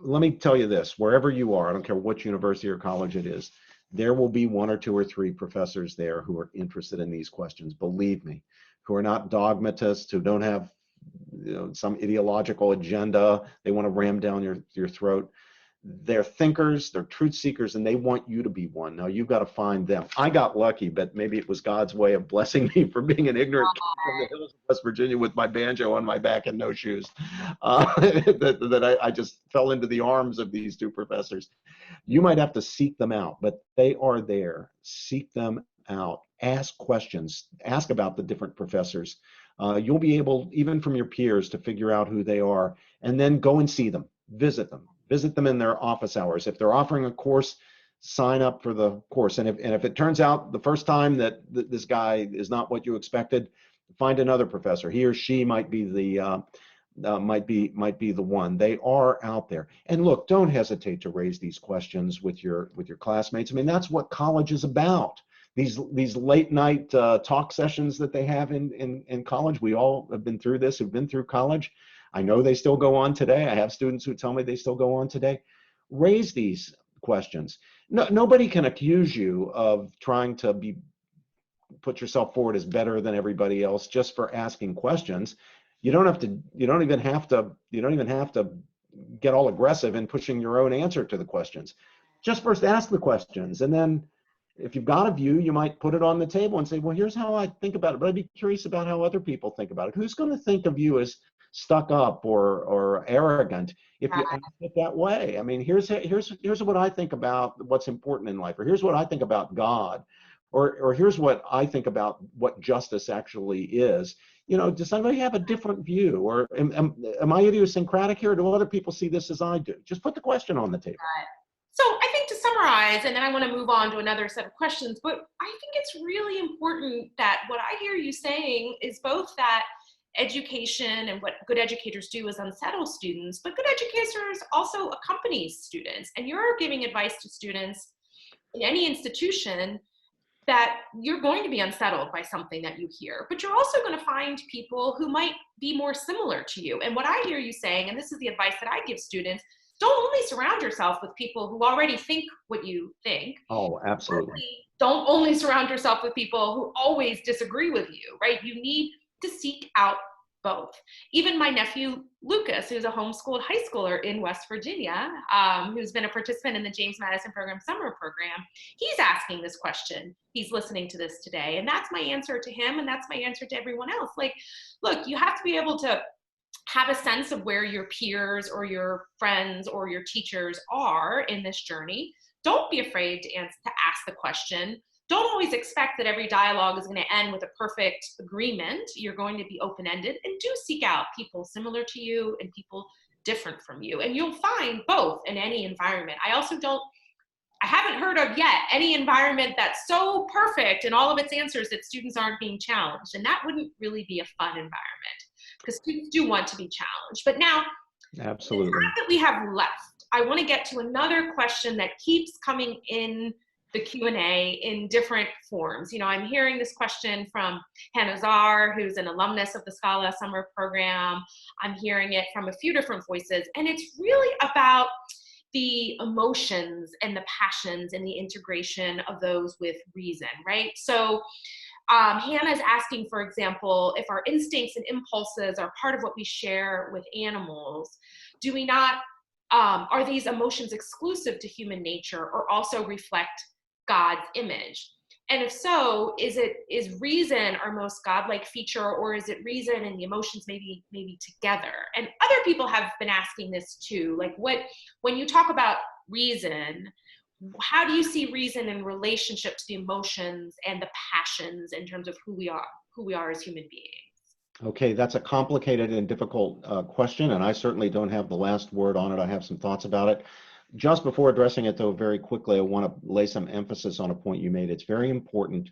let me tell you this, wherever you are, I don't care what university or college it is, there will be one or two or three professors there who are interested in these questions, believe me, who are not dogmatists, who don't have some ideological agenda they want to ram down your throat. They're thinkers, they're truth seekers, and they want you to be one. Now you've got to find them. I got lucky, but maybe it was God's way of blessing me for being an ignorant kid from the hills of West Virginia with my banjo on my back and no shoes. That I just fell into the arms of these two professors. You might have to seek them out, but they are there. Seek them out. Ask questions. Ask about the different professors. You'll be able, even from your peers, to figure out who they are, and then go and see them. Visit them. Visit them in their office hours. If they're offering a course, sign up for the course. And if it turns out the first time that this guy is not what you expected, find another professor. He or she might be the one. They are out there. And look, don't hesitate to raise these questions with your classmates. I mean, that's what college is about. These late night talk sessions that they have in college. We all have been through this, who've been through college. I know they still go on today. I have students who tell me they still go on today. Raise these questions. No, nobody can accuse you of trying to put yourself forward as better than everybody else just for asking questions. You don't even have to get all aggressive in pushing your own answer to the questions. Just first ask the questions, and then if you've got a view, you might put it on the table and say, well, here's how I think about it, but I'd be curious about how other people think about it. Who's going to think of you as stuck up or arrogant if you ask it that way? I mean, here's what I think about what's important in life, or here's what I think about God, or here's what I think about what justice actually is. Does anybody have a different view? Or am I idiosyncratic here? Do other people see this as I do? Just put the question on the table. So I think to summarize, and then I want to move on to another set of questions, but I think it's really important that what I hear you saying is both that education and what good educators do is unsettle students, but good educators also accompany students. And you're giving advice to students in any institution that you're going to be unsettled by something that you hear, but you're also going to find people who might be more similar to you. And what I hear you saying, and this is the advice that I give students, don't only surround yourself with people who already think what you think. Oh, absolutely. Don't only surround yourself with people who always disagree with you, right? You need to seek out both. Even my nephew, Lucas, who's a homeschooled high schooler in West Virginia, who's been a participant in the James Madison Program summer program, he's asking this question. He's listening to this today. And that's my answer to him. And that's my answer to everyone else. Like, look, you have to be able to have a sense of where your peers or your friends or your teachers are in this journey. Don't be afraid to ask the question. Don't always expect that every dialogue is going to end with a perfect agreement. You're going to be open-ended, and do seek out people similar to you and people different from you. And you'll find both in any environment. I haven't heard of yet any environment that's so perfect in all of its answers that students aren't being challenged. And that wouldn't really be a fun environment, because students do want to be challenged. But now, absolutely, the time that we have left, I want to get to another question that keeps coming in the Q&A in different forms. I'm hearing this question from Hannah Czar, who's an alumnus of the Scala Summer Program. I'm hearing it from a few different voices, and it's really about the emotions and the passions and the integration of those with reason, right? So Hannah's asking, for example, if our instincts and impulses are part of what we share with animals, do we not, are these emotions exclusive to human nature or also reflect God's image? And if so, is reason our most godlike feature, or is it reason and the emotions maybe together? And other people have been asking this too, like when you talk about reason, how do you see reason in relationship to the emotions and the passions in terms of who we are as human beings? Okay, that's a complicated and difficult question, and I certainly don't have the last word on it. I have some thoughts about it. Just before addressing it, though, very quickly, I want to lay some emphasis on a point you made. It's very important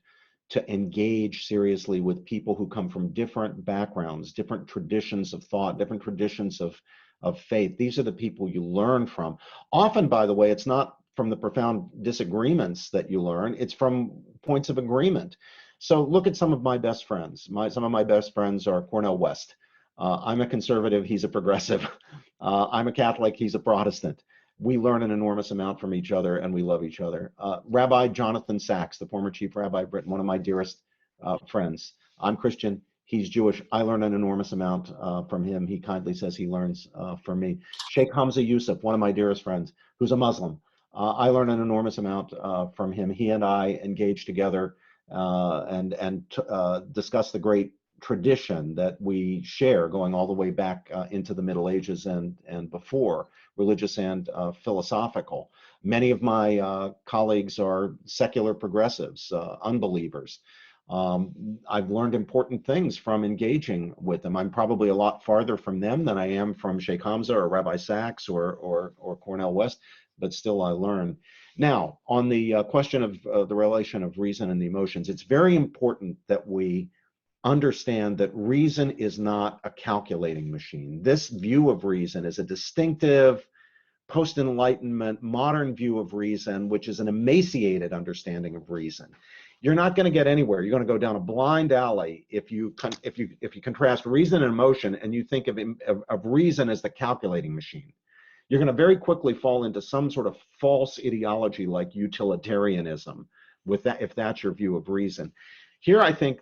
to engage seriously with people who come from different backgrounds, different traditions of thought, different traditions of faith. These are the people you learn from. Often, by the way, it's not from the profound disagreements that you learn, it's from points of agreement. So look at some of my best friends. Some of my best friends are Cornel West. I'm a conservative, he's a progressive. I'm a Catholic, he's a Protestant. We learn an enormous amount from each other, and we love each other. Rabbi Jonathan Sachs, the former chief rabbi of Britain, one of my dearest friends. I'm Christian, he's Jewish. I learn an enormous amount from him. He kindly says he learns from me. Sheikh Hamza Yusuf, one of my dearest friends, who's a Muslim. I learn an enormous amount from him. He and I engage together and discuss the great tradition that we share, going all the way back into the Middle Ages and before, religious and philosophical. Many of my colleagues are secular progressives, unbelievers. I've learned important things from engaging with them. I'm probably a lot farther from them than I am from Sheikh Hamza or Rabbi Sachs or Cornel West, but still I learn. Now, on the question of the relation of reason and the emotions, it's very important that we understand that reason is not a calculating machine. This view of reason is a distinctive post-Enlightenment modern view of reason, which is an emaciated understanding of reason. You're not going to get anywhere. You're going to go down a blind alley if you contrast reason and emotion, and you think of reason as the calculating machine. You're going to very quickly fall into some sort of false ideology like utilitarianism, with that, if that's your view of reason. Here, I think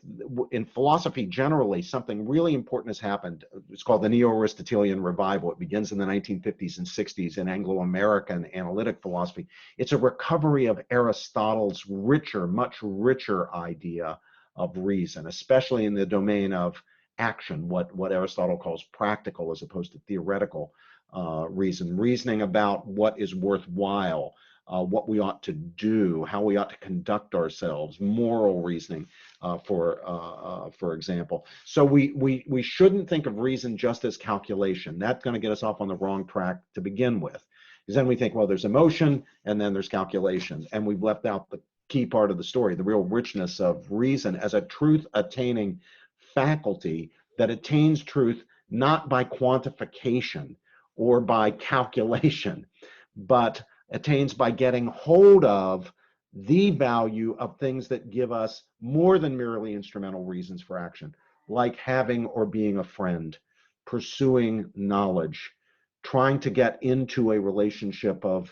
in philosophy generally, something really important has happened. It's called the Neo-Aristotelian revival. It begins in the 1950s and 60s in Anglo-American analytic philosophy. It's a recovery of Aristotle's richer, much richer idea of reason, especially in the domain of action, what Aristotle calls practical as opposed to theoretical reasoning about what is worthwhile. what we ought to do, how we ought to conduct ourselves, moral reasoning, for example. So we shouldn't think of reason just as calculation. That's going to get us off on the wrong track to begin with. Because then we think, well, there's emotion and then there's calculation, and we've left out the key part of the story, the real richness of reason as a truth attaining faculty that attains truth not by quantification or by calculation, but attains by getting hold of the value of things that give us more than merely instrumental reasons for action, like having or being a friend, pursuing knowledge, trying to get into a relationship of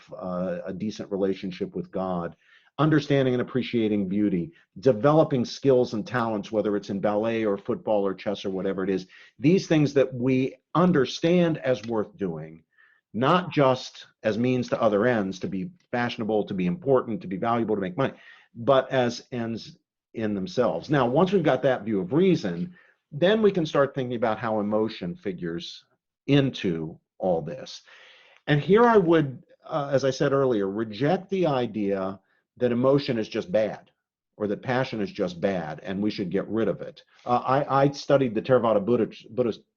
a decent relationship with God, understanding and appreciating beauty, developing skills and talents, whether it's in ballet or football or chess or whatever it is. These things that we understand as worth doing, not just as means to other ends, to be fashionable, to be important, to be valuable, to make money, but as ends in themselves. Now, once we've got that view of reason, then we can start thinking about how emotion figures into all this. And here I would, as I said earlier, reject the idea that emotion is just bad or that passion is just bad and we should get rid of it. I studied the Theravada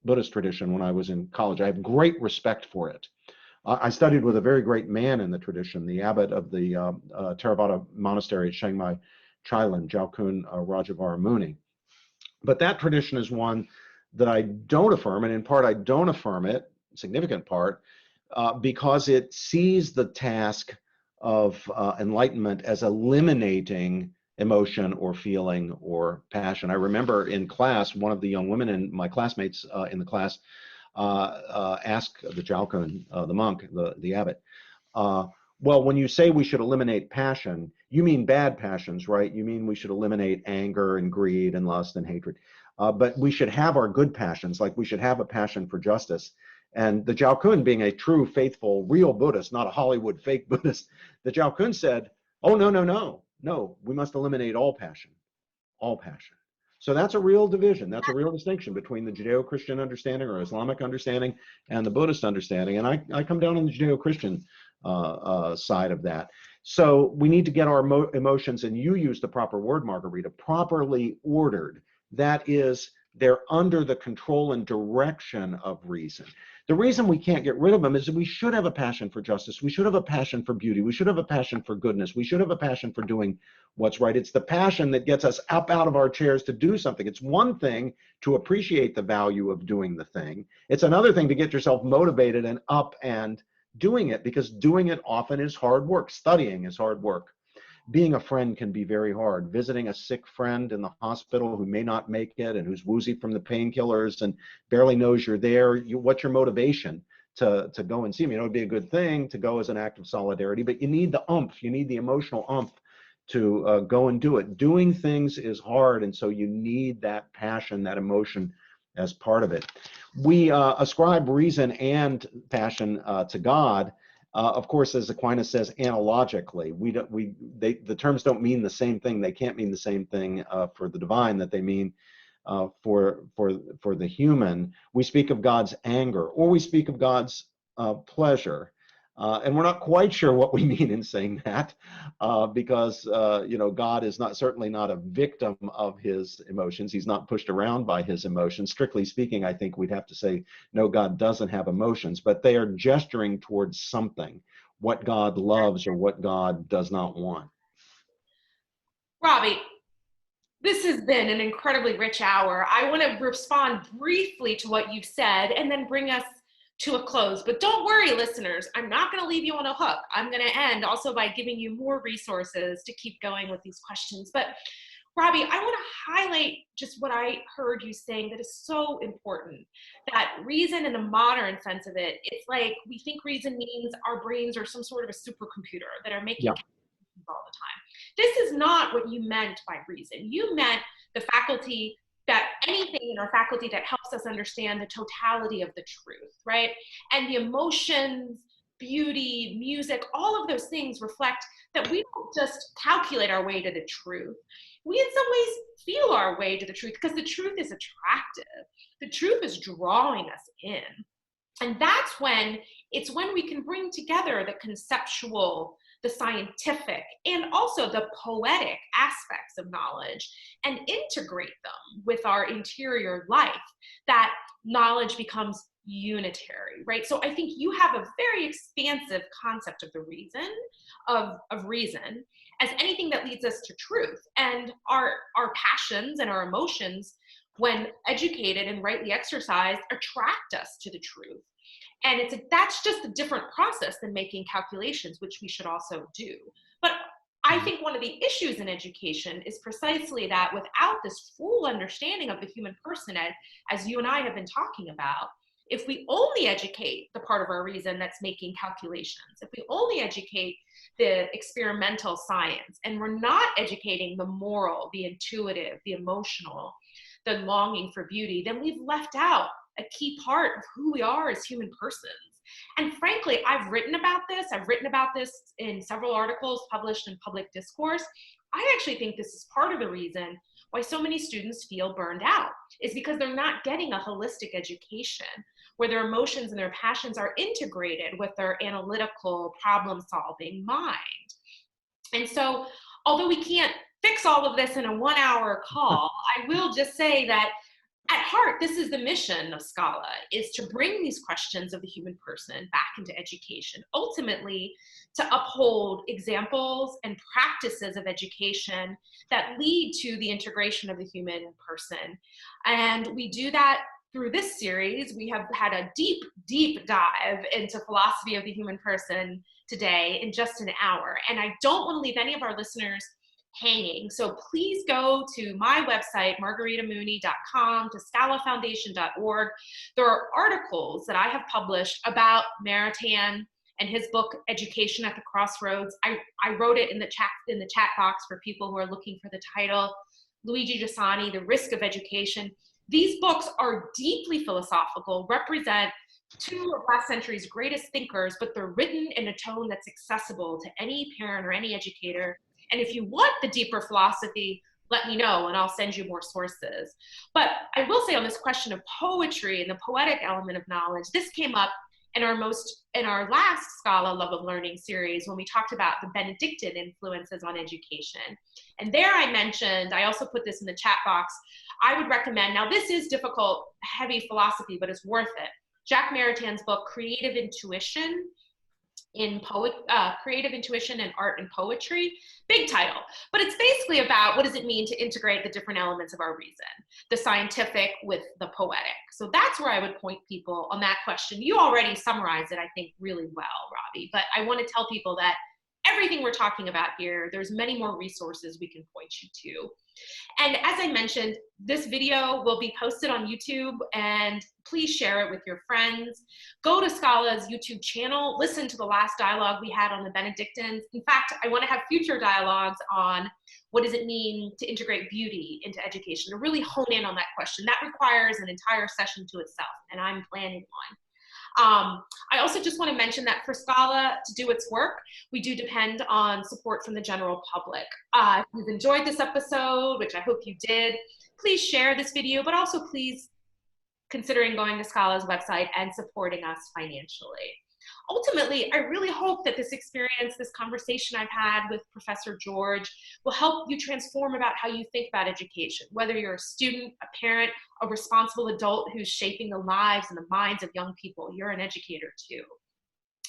Buddhist tradition when I was in college. I have great respect for it. I studied with a very great man in the tradition, the abbot of the Theravada monastery at Chiang Mai, Thailand, Jalkun Rajavara Mooney. But that tradition is one that I don't affirm, and in part I don't affirm it, significant part, because it sees the task of enlightenment as eliminating emotion or feeling or passion. I remember in class, one of the young women in my classmates in the class asked the Jalkun, the monk, the abbot, well, when you say we should eliminate passion, you mean bad passions, right? You mean we should eliminate anger and greed and lust and hatred. But we should have our good passions, like we should have a passion for justice. And the Jalkun, being a true, faithful, real Buddhist, not a Hollywood fake Buddhist, the Jalkun said, oh, no, we must eliminate all passion, all passion. So that's a real division. That's a real distinction between the Judeo-Christian understanding or Islamic understanding and the Buddhist understanding. And I come down on the Judeo-Christian side of that. So we need to get our emotions, and you use the proper word, Margarita, properly ordered. That is, they're under the control and direction of reason. The reason we can't get rid of them is that we should have a passion for justice. We should have a passion for beauty. We should have a passion for goodness. We should have a passion for doing what's right. It's the passion that gets us up out of our chairs to do something. It's one thing to appreciate the value of doing the thing. It's another thing to get yourself motivated and up and doing it, because doing it often is hard work. Studying is hard work. Being a friend can be very hard. Visiting a sick friend in the hospital who may not make it and who's woozy from the painkillers and barely knows you're there. What's your motivation to go and see him? You know, it'd be a good thing to go as an act of solidarity, but you need the oomph. You need the emotional oomph to go and do it. Doing things is hard, and so you need that passion, that emotion as part of it. We ascribe reason and passion to God. Of course, as Aquinas says, analogically, the terms don't mean the same thing. They can't mean the same thing for the divine that they mean for the human. We speak of God's anger, or we speak of God's pleasure, and we're not quite sure what we mean in saying that, because God is certainly not a victim of his emotions. He's not pushed around by his emotions. Strictly speaking, I think we'd have to say, no, God doesn't have emotions, but they are gesturing towards something, what God loves or what God does not want. Robbie, this has been an incredibly rich hour. I want to respond briefly to what you've said and then bring us to a close. But don't worry, listeners, I'm not going to leave you on a hook. I'm going to end also by giving you more resources to keep going with these questions. But Robbie, I want to highlight just what I heard you saying that is so important. That reason, in the modern sense of it, it's like we think reason means our brains are some sort of a supercomputer that are making decisions all the time. This is not what you meant by reason. You meant the faculty, that anything in our faculty that helps us understand the totality of the truth, right? And the emotions, beauty, music, all of those things reflect that we don't just calculate our way to the truth. We in some ways feel our way to the truth, because the truth is attractive. The truth is drawing us in. And that's when we can bring together the conceptual, the scientific, and also the poetic aspects of knowledge and integrate them with our interior life, that knowledge becomes unitary, right? So I think you have a very expansive concept of the reason, of reason, as anything that leads us to truth. And our passions and our emotions, when educated and rightly exercised, attract us to the truth. And that's just a different process than making calculations, which we should also do. But I think one of the issues in education is precisely that without this full understanding of the human person, as you and I have been talking about, if we only educate the part of our reason that's making calculations, if we only educate the experimental science, and we're not educating the moral, the intuitive, the emotional, the longing for beauty, then we've left out a key part of who we are as human persons. And frankly, I've written about this. I've written about this in several articles published in Public Discourse. I actually think this is part of the reason why so many students feel burned out, is because they're not getting a holistic education where their emotions and their passions are integrated with their analytical, problem-solving mind. And so, although we can't fix all of this in a 1-hour call, I will just say that at heart, this is the mission of Scala, is to bring these questions of the human person back into education, ultimately to uphold examples and practices of education that lead to the integration of the human person. And we do that through this series. We have had a deep, deep dive into philosophy of the human person today in just an hour. And I don't want to leave any of our listeners hanging. So please go to my website, margaritamooney.com, to scalafoundation.org. There are articles that I have published about Maritain and his book, Education at the Crossroads. I wrote it in the chat box for people who are looking for the title. Luigi Giussani, The Risk of Education. These books are deeply philosophical, represent two of last century's greatest thinkers, but they're written in a tone that's accessible to any parent or any educator. And if you want the deeper philosophy, let me know and I'll send you more sources. But I will say on this question of poetry and the poetic element of knowledge, this came up in our last Scala Love of Learning series when we talked about the Benedictine influences on education. And there I mentioned, I also put this in the chat box, I would recommend, now this is difficult, heavy philosophy, but it's worth it. Jacques Maritain's book, Creative Intuition in Art and Poetry, big title, but it's basically about what does it mean to integrate the different elements of our reason, the scientific with the poetic. So that's where I would point people on that question. You already summarized it, I think, really well, Robbie, but I want to tell people that everything we're talking about here, there's many more resources we can point you to. And as I mentioned, this video will be posted on YouTube, and please share it with your friends. Go to Scala's YouTube channel, listen to the last dialogue we had on the Benedictines. In fact, I want to have future dialogues on what does it mean to integrate beauty into education, to really hone in on that question. That requires an entire session to itself, and I'm planning one. I also just want to mention that for Scala to do its work, we do depend on support from the general public. If you've enjoyed this episode, which I hope you did, please share this video, but also please considering going to Scala's website and supporting us financially. Ultimately, I really hope that this experience, this conversation I've had with Professor George will help you transform about how you think about education, whether you're a student, a parent, a responsible adult who's shaping the lives and the minds of young people. You're an educator too.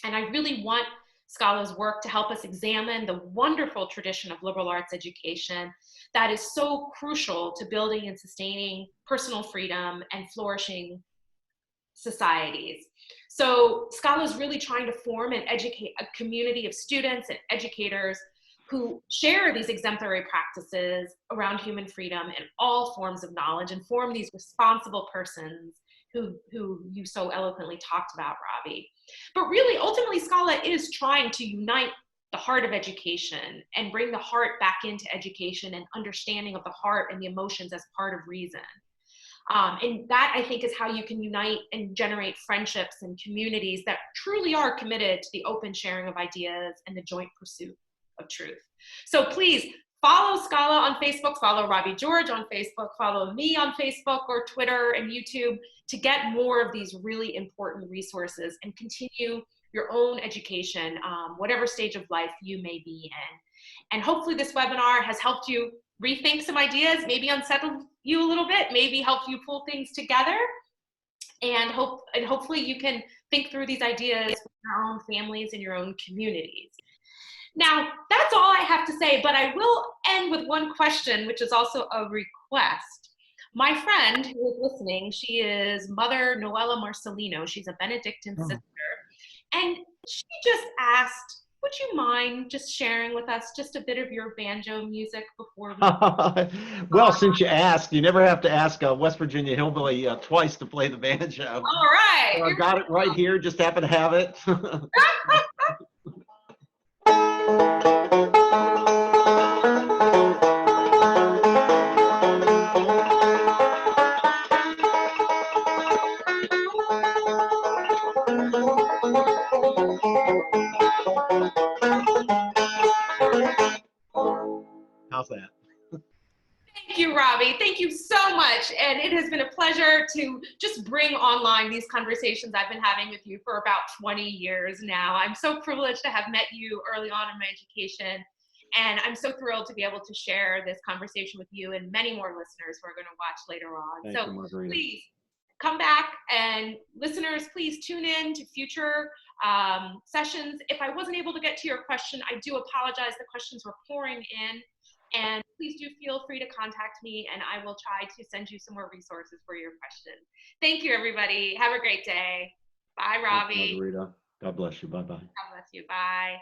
And I really want Scala's work to help us examine the wonderful tradition of liberal arts education that is so crucial to building and sustaining personal freedom and flourishing societies. So Scala is really trying to form and educate a community of students and educators who share these exemplary practices around human freedom and all forms of knowledge, and form these responsible persons who you so eloquently talked about, Robbie. But really, ultimately, Scala is trying to unite the heart of education and bring the heart back into education and understanding of the heart and the emotions as part of reason. And that, I think, is how you can unite and generate friendships and communities that truly are committed to the open sharing of ideas and the joint pursuit of truth. So please follow Scala on Facebook, follow Robbie George on Facebook, follow me on Facebook or Twitter and YouTube to get more of these really important resources and continue your own education, whatever stage of life you may be in. And hopefully this webinar has helped you rethink some ideas, maybe unsettled you a little bit, maybe helped you pull things together, and hopefully you can think through these ideas with your own families and your own communities. Now, that's all I have to say, but I will end with one question, which is also a request. My friend who is listening, she is Mother Noella Marcelino. She's a Benedictine sister. And she just asked, would you mind just sharing with us just a bit of your banjo music before we... Well, since you asked, you never have to ask a West Virginia hillbilly twice to play the banjo. All right. So I've got it right here, just happen to have it. How's that? Thank you, Robbie. Thank you so much. And it has been a pleasure to just bring online these conversations I've been having with you for about 20 years now. I'm so privileged to have met you early on in my education. And I'm so thrilled to be able to share this conversation with you and many more listeners who are going to watch later on. Thank you, Margarita. Please come back, and listeners, please tune in to future sessions. If I wasn't able to get to your question, I do apologize. The questions were pouring in. And please do feel free to contact me, and I will try to send you some more resources for your question. Thank you, everybody. Have a great day. Bye, Robbie. Margarita. God bless you. Bye-bye. God bless you. Bye.